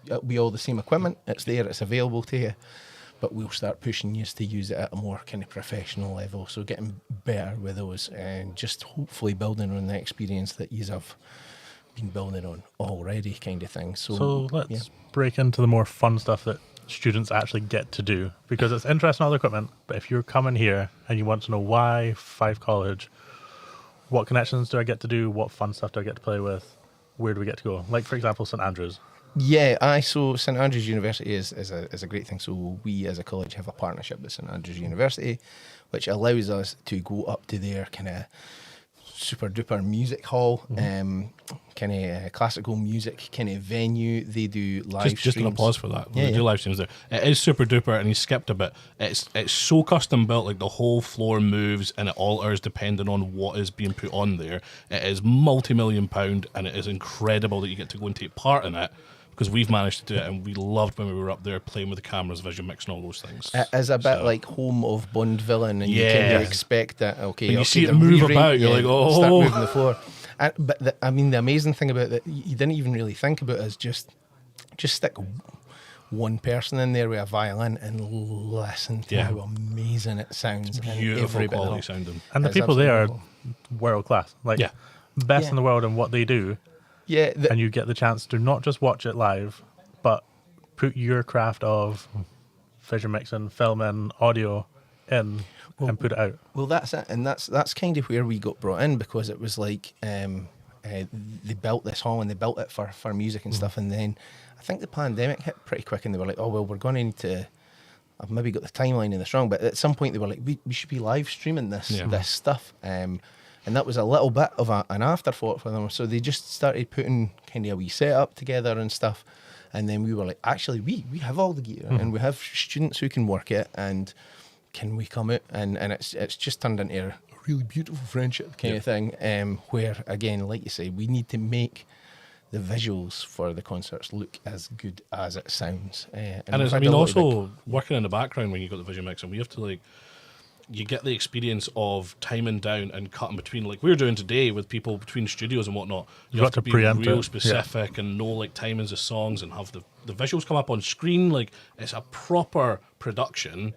it'll be all the same equipment. It's there, it's available to you. but we'll start pushing you to use it at a more kind of professional level. So getting better with those and just hopefully building on the experience that you have been building on already, kind of thing. So let's break into the more fun stuff that students actually get to do, because it's interesting, all the equipment, but if you're coming here and you want to know why Fife College, what connections do I get to do, what fun stuff do I get to play with, where do we get to go? Like, for example, St Andrews. Yeah, so St Andrews University is a great thing. So we as a college have a partnership with St Andrews University, which allows us to go up to their kind of super duper music hall, kind of classical music kind of venue. They do live Just an streams. applause for that. Yeah, They do live streams there. It is super duper, and he skipped a bit. It's so custom built, like the whole floor moves and it alters depending on what is being put on there. It is multi-million-pound, and it is incredible that you get to go and take part in it, because we've managed to do it, and we loved when we were up there playing with the cameras, vision mix, and all those things. It is a bit like home of Bond villain, and you kind of expect that. Okay, when you see it they're move rearranging- about, you're like, oh, start moving the floor. But the amazing thing about that, you didn't even really think about, is just stick one person in there with a violin and listen to how amazing it sounds. It's and beautiful every bit of quality it. sounding. And the It's people there are absolutely world class, like Yeah. best Yeah. in the world in what they do. Yeah, and you get the chance to not just watch it live, but put your craft of vision mixing, filming, audio in and put it out. Well, that's it, and that's kind of where we got brought in, because it was like they built this hall and they built it for music and stuff, and then I think the pandemic hit pretty quick, and they were like, oh well, we're going to need to. I've maybe got the timeline in this wrong, but at some point they were like, we should be live streaming this stuff, and that was a little bit of an afterthought for them. So they just started putting kind of a wee setup together and stuff. And then we were like, actually, we have all the gear and we have students who can work it, and can we come out? And it's just turned into a really beautiful friendship kind of thing, where, again, like you say, we need to make the visuals for the concerts look as good as it sounds. And it's, I mean, also working in the background when you got the vision mix, and we have to, like, you get the experience of timing down and cutting between, like we're doing today with people between studios and whatnot. You have to be preempt real it. specific and know like timings of songs and have the visuals come up on screen. Like, it's a proper production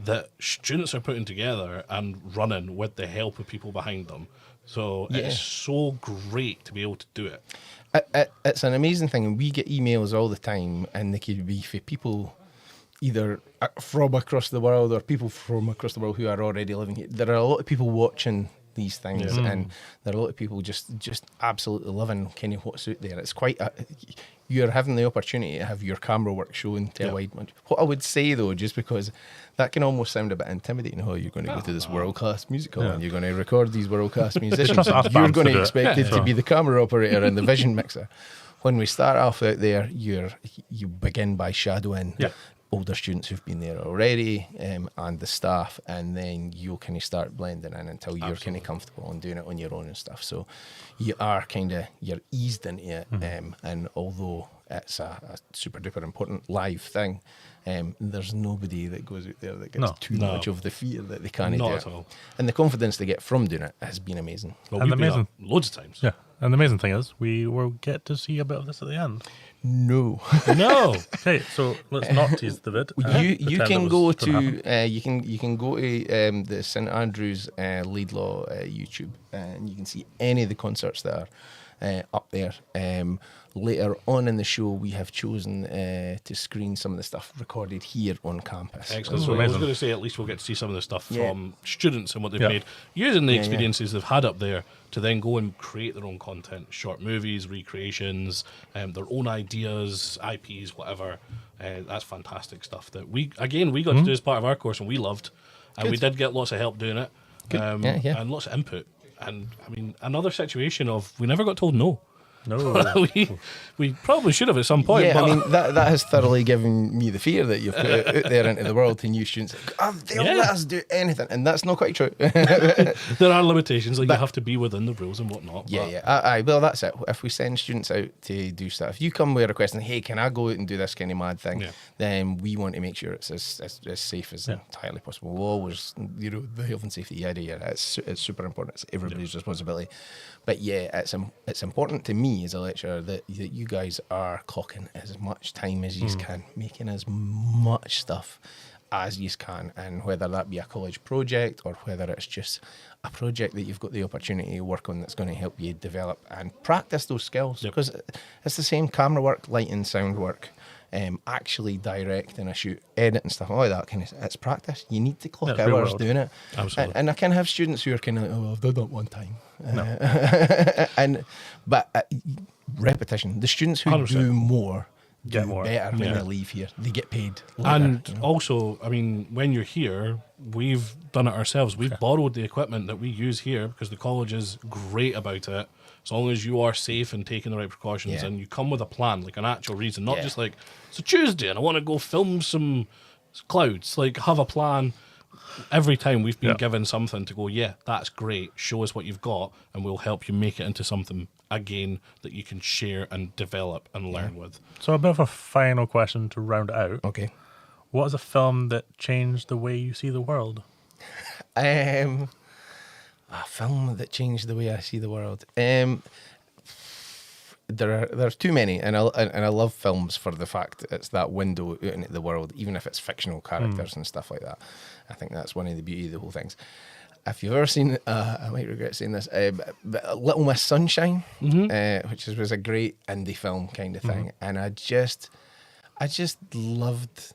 that students are putting together and running with the help of people behind them. So it's so great to be able to do it. It's an amazing thing, and we get emails all the time, and they could be for people either from across the world or people from across the world who are already living here. There are a lot of people watching these things, and there are a lot of people just absolutely loving kind of what's out there. It's quite you're having the opportunity to have your camera work shown to a wide bunch. What I would say though, just because that can almost sound a bit intimidating, you're going to go to this world-class music hall and you're going to record these world-class musicians. You're going to expect it to be the camera operator and the vision mixer. When we start off out there, you begin by shadowing older students who've been there already, and the staff, and then you'll kind of start blending in until you're kind of comfortable and doing it on your own and stuff. So you are you're eased into it, and although it's a super duper important live thing, there's nobody that goes out there that gets too much of the fear that they can't do it. At all. And the confidence they get from doing it has been amazing. Well, we've been up loads of times. Yeah, and the amazing thing is we will get to see a bit of this at the end. No. Okay, so let's not tease the vid. You can go to you can go to the St Andrews Laidlaw YouTube, and you can see any of the concerts that are up there. Later on in the show, we have chosen to screen some of the stuff recorded here on campus. Excellent. So I was going to say, at least we'll get to see some of the stuff from students and what they've made, using the experiences they've had up there to then go and create their own content, short movies, recreations, their own ideas, IPs, whatever. That's fantastic stuff that we got to do as part of our course, and we loved. And we did get lots of help doing it, and lots of input. And I mean, another situation of we never got told no. No, we probably should have at some point. Yeah, but I mean that has thoroughly given me the fear that you've put out there into the world to new students. They'll let us do anything, and that's not quite true. There are limitations, like you have to be within the rules and whatnot. Well, that's it. If we send students out to do stuff, if you come with a request and hey, can I go out and do this kind of mad thing, then we want to make sure it's as safe as entirely possible. We'll always, the health and safety idea. It's super important. It's everybody's responsibility. But yeah, it's important to me as a lecturer that you guys are clocking as much time as you can, making as much stuff as you can, and whether that be a college project or whether it's just a project that you've got the opportunity to work on that's going to help you develop and practice those skills, because it's the same camera work, lighting, sound work, actually directing a shoot, edit and stuff, all that kind of, it's practice. You need to clock That's real hours world. doing it. Absolutely. And I can have students who are kind of like, oh, I've done that one time. No. But repetition. The students who 100%. do more Get do more. better when Yeah. they leave here. They get paid later, And you know? also, I mean, when you're here, we've done it ourselves. We've borrowed the equipment that we use here because the college is great about it. As long as you are safe and taking the right precautions, Yeah. and you come with a plan, like an actual reason, not Yeah. just like, it's a Tuesday and I want to go film some clouds. Like, have a plan. Every time we've been given something to go, yeah, that's great. Show us what you've got, and we'll help you make it into something again that you can share and develop and learn with. So a bit of a final question to round it out. Okay. What is a film that changed the way you see the world? A film that changed the way I see the world. There's too many, and I love films for the fact that it's that window out into the world, even if it's fictional characters and stuff like that. I think that's one of the beauty of the whole things. If you've ever seen, I might regret saying this, but Little Miss Sunshine, which was a great indie film kind of thing, and I just loved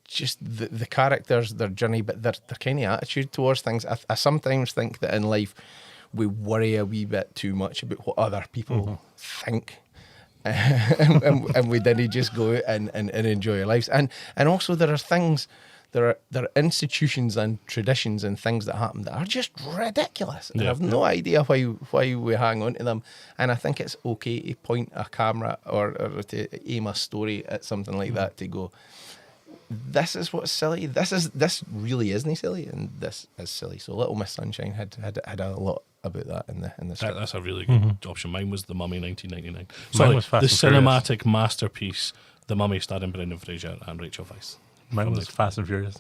just the characters, their journey, but their kind of attitude towards things. I sometimes think that in life we worry a wee bit too much about what other people think. and we didn't just go out and enjoy our lives. And also there are things, there are institutions and traditions and things that happen that are just ridiculous. And I have no idea why we hang on to them. And I think it's okay to point a camera or to aim a story at something like that to go, this is what's silly. This really isn't silly, and this is silly. So Little Miss Sunshine had a lot about that in the script. That's a really good option. Mine was The Mummy 1999. Mine Sorry, was the Fast and Furious. cinematic masterpiece, The Mummy, starring Brendan Fraser and Rachel Weisz. Mine was Fast and Furious.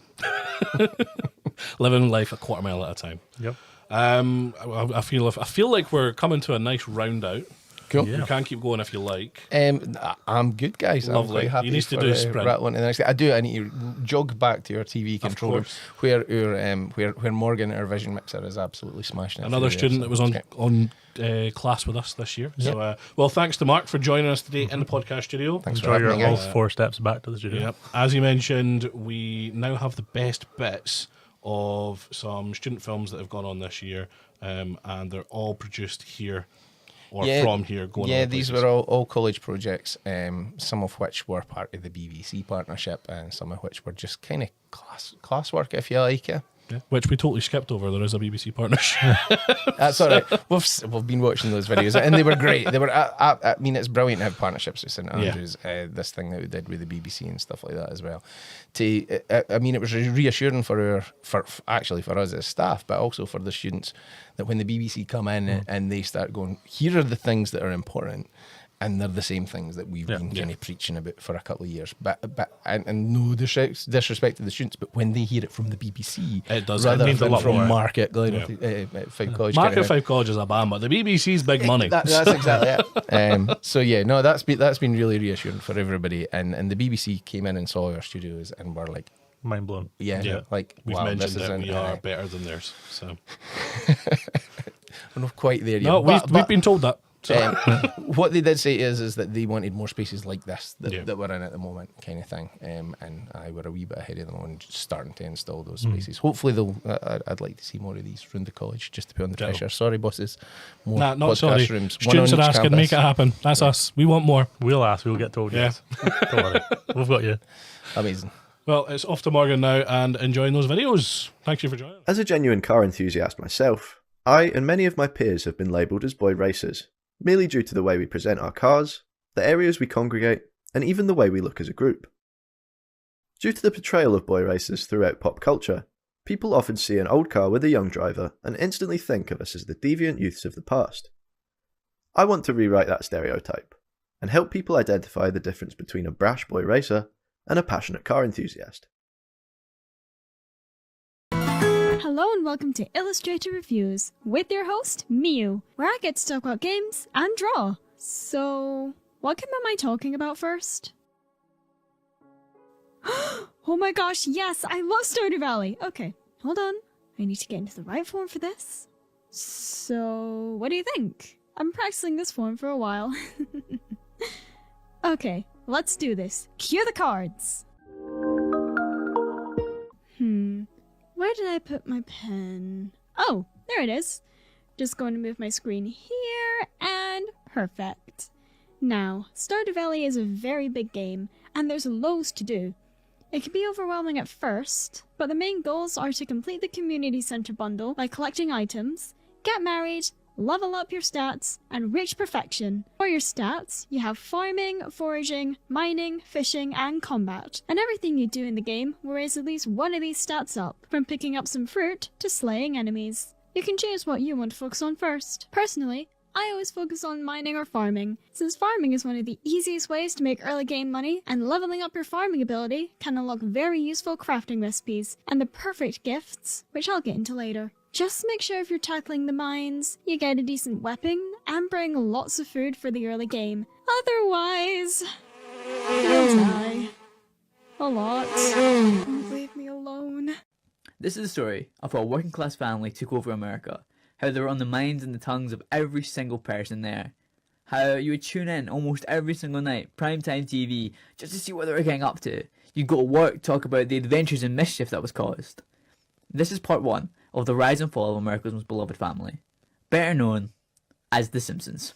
Living life a quarter mile at a time. Yep. I feel like we're coming to a nice round out. Cool. You can keep going if you like. I'm good, guys. Lovely. I'm quite happy You need to for, do a sprint. rattle on to the next. I do. I need to jog back to your TV control room where Morgan, our vision mixer, is absolutely smashing it. Another through student there, that was on class with us this year. Yep. So, well, thanks to Mark for joining us today in the podcast studio. Thanks Enjoy your all 4 steps back to the studio. Yep. As you mentioned, we now have the best bits of some student films that have gone on this year, and they're all produced here. Or from here, going on these were all college projects, some of which were part of the BBC partnership, and some of which were just kind of classwork, if you like it. Yeah. Which we totally skipped over. There is a BBC partnership. That's all right. We've been watching those videos, and they were great. They were. I mean, it's brilliant to have partnerships with St Andrews. This thing that we did with the BBC and stuff like that as well. I mean, it was reassuring for us as staff, but also for the students, that when the BBC come in and they start going, here are the things that are important. And they're the same things that we've been kind of preaching about for a couple of years. But no disrespect to the students, but when they hear it from the BBC, it does. rather It means than a lot from more. Mark at Fife College. Mark at Fife College is a band, but the BBC's big money. That's exactly it. So yeah, no, that's been really reassuring for everybody. And the BBC came in and saw our studios and were like, mind blown. Yeah, like we've wow, mentioned this that isn't, we are better than theirs. So we're not quite there yet. No, we've been told that. So. What they did say is that they wanted more spaces like this that we're in at the moment, kind of thing. And we're a wee bit ahead of them on just starting to install those spaces. Hopefully, I'd like to see more of these around the college, just to put on the pressure. Sorry, bosses. More not podcast sorry. rooms. Students are asking, campus. make it happen. That's us. We want more. We'll ask. We'll get told. Yes. Don't worry. We've got you. Amazing. Well, it's off to Morgan now and enjoying those videos. Thank you for joining. As a genuine car enthusiast myself, I and many of my peers have been labelled as boy racers, merely due to the way we present our cars, the areas we congregate, and even the way we look as a group. Due to the portrayal of boy racers throughout pop culture, people often see an old car with a young driver and instantly think of us as the deviant youths of the past. I want to rewrite that stereotype, and help people identify the difference between a brash boy racer and a passionate car enthusiast. Hello and welcome to Illustrator Reviews with your host, Miu, where I get to talk about games and draw. So, what game am I talking about first? Oh my gosh, yes, I love Stardew Valley. Okay, hold on. I need to get into the right form for this. So, what do you think? I've been practicing this form for a while. Okay, let's do this. Cue the cards. Where did I put my pen? Oh, there it is. Just going to move my screen here, and perfect. Now, Stardew Valley is a very big game, and there's loads to do. It can be overwhelming at first, but the main goals are to complete the community center bundle by collecting items, get married, level up your stats, and reach perfection. For your stats, you have farming, foraging, mining, fishing, and combat. And everything you do in the game will raise at least one of these stats up, from picking up some fruit to slaying enemies. You can choose what you want to focus on first. Personally, I always focus on mining or farming, since farming is one of the easiest ways to make early game money, and leveling up your farming ability can unlock very useful crafting recipes, and the perfect gifts, which I'll get into later. Just make sure if you're tackling the mines, you get a decent weapon, and bring lots of food for the early game. Otherwise, you'll die. A lot. Leave me alone. This is the story of how a working class family took over America, how they were on the minds and the tongues of every single person there, how you would tune in almost every single night, primetime TV, just to see what they were getting up to. You'd go to work, talk about the adventures and mischief that was caused. This is part 1 of the rise and fall of America's most beloved family, better known as The Simpsons.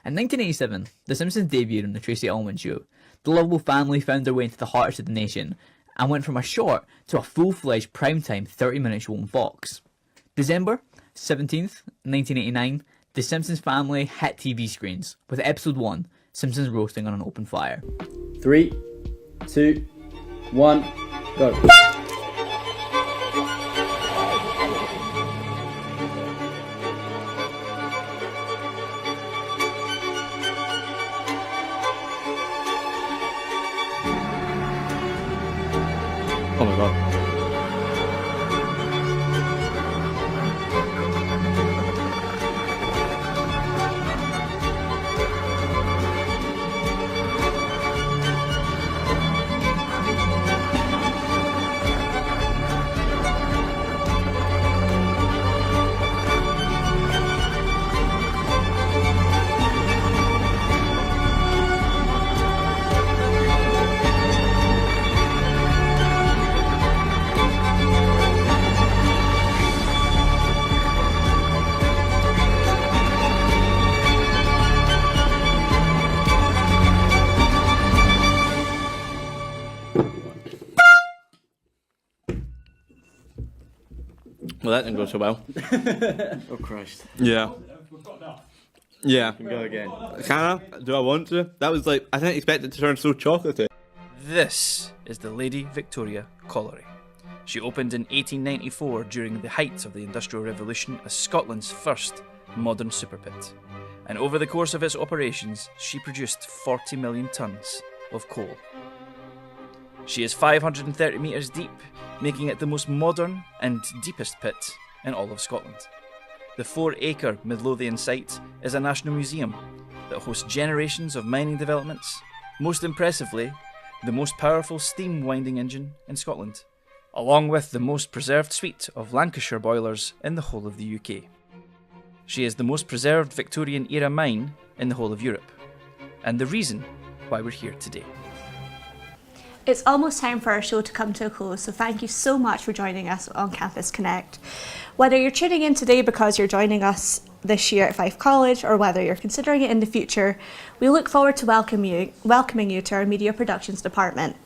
In 1987, The Simpsons debuted on the Tracy Ullman Show. The lovable family found their way into the hearts of the nation, and went from a short to a full-fledged primetime 30-minute show on Fox. December 17th, 1989, The Simpsons family hit TV screens with episode 1, Simpsons roasting on an open fire. 3, 2, 1, go. Oh my god. Well, that didn't go so well. Oh Christ. Yeah. Yeah. Can go again. Can I? Do I want to? That was like, I didn't expect it to turn so chocolatey. This is the Lady Victoria Colliery. She opened in 1894 during the height of the Industrial Revolution as Scotland's first modern super pit. And over the course of its operations, she produced 40 million tonnes of coal. She is 530 metres deep, making it the most modern and deepest pit in all of Scotland. The 4-acre Midlothian site is a national museum that hosts generations of mining developments, most impressively, the most powerful steam winding engine in Scotland, along with the most preserved suite of Lancashire boilers in the whole of the UK. She is the most preserved Victorian-era mine in the whole of Europe, and the reason why we're here today. It's almost time for our show to come to a close, so thank you so much for joining us on Campus Connect. Whether you're tuning in today because you're joining us this year at Fife College, or whether you're considering it in the future, we look forward to welcoming you to our Media Productions Department.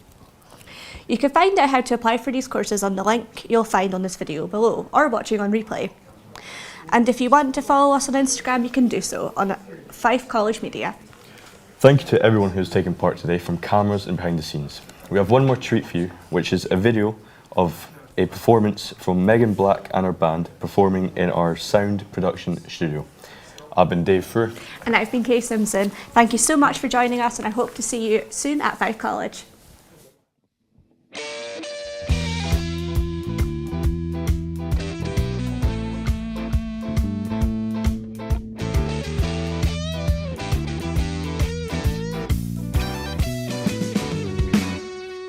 You can find out how to apply for these courses on the link you'll find on this video below, or watching on replay. And if you want to follow us on Instagram, you can do so on Fife College Media. Thank you to everyone who's taken part today, from cameras and behind the scenes. We have one more treat for you, which is a video of a performance from Megan Black and her band performing in our sound production studio. I've been Dave Furr. And I've been Kay Simpson. Thank you so much for joining us, and I hope to see you soon at Fife College.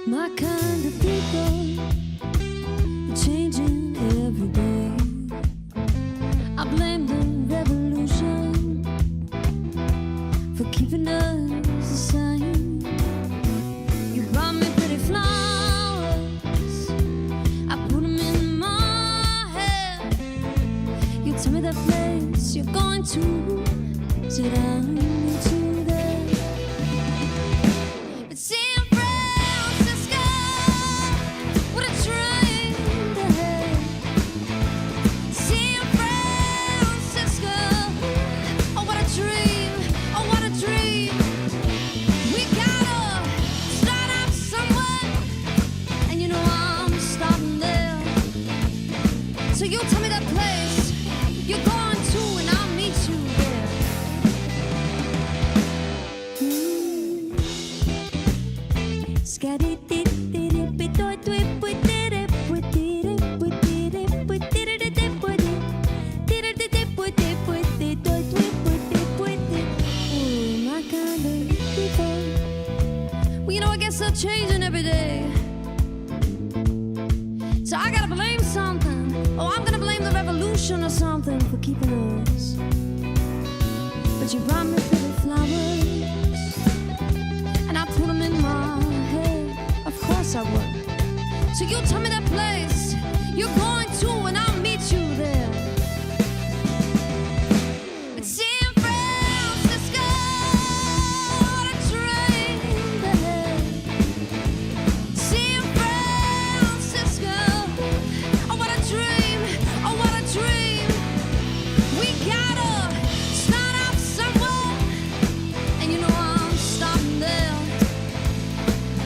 My kind tell me the place you're going to. Said I'll meet you there. It's San Francisco, what a train to head. San Francisco, oh what a dream, oh what a dream. We gotta start up somewhere, and you know I'm starting there. So you tell me that place you're going to, and I'll meet you there. Well, you know, I guess they're changing every day. So I gotta blame something. Oh, I'm gonna blame the revolution or something for keeping us. But you brought me pretty flowers, and I put them in my head. Of course I would. So you tell me that place you're going to, and I'll meet you there. It's San Francisco, what a train to head. San Francisco, oh what a dream, oh what a dream. We gotta start off somewhere, and you know I'm starting there.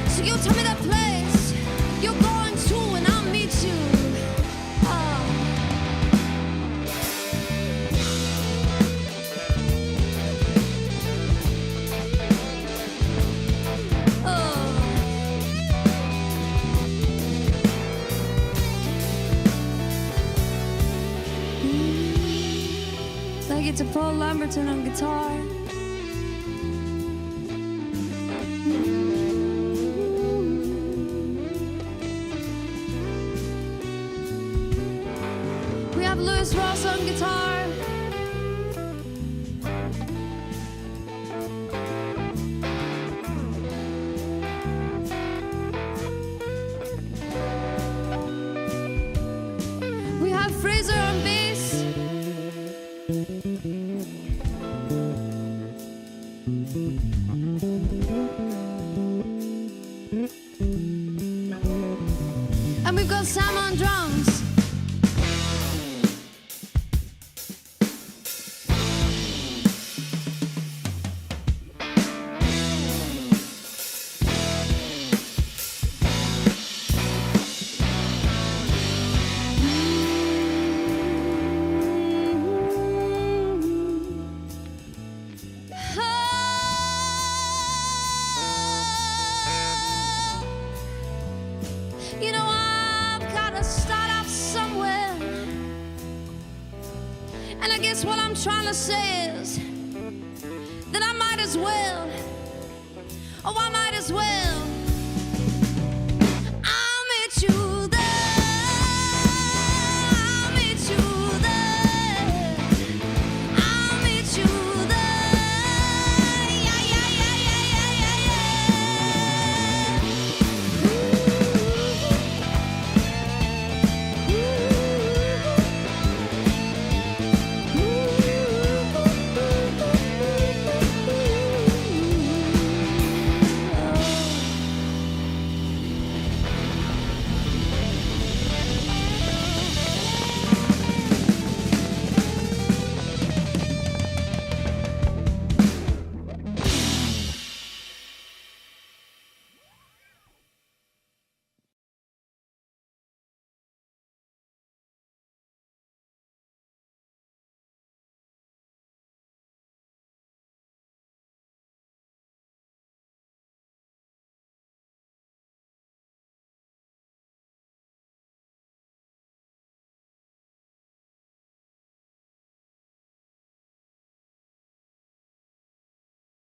So you tell me that place you're going to, and I'll meet you. Oh. Like it's a Paul Lamberton on guitar. We have Louis Ross on guitar. We have Fraser on bass. And we've got Sam on drums. You know I've gotta start off somewhere, and I guess what I'm trying to say is that I might as well, oh I might as well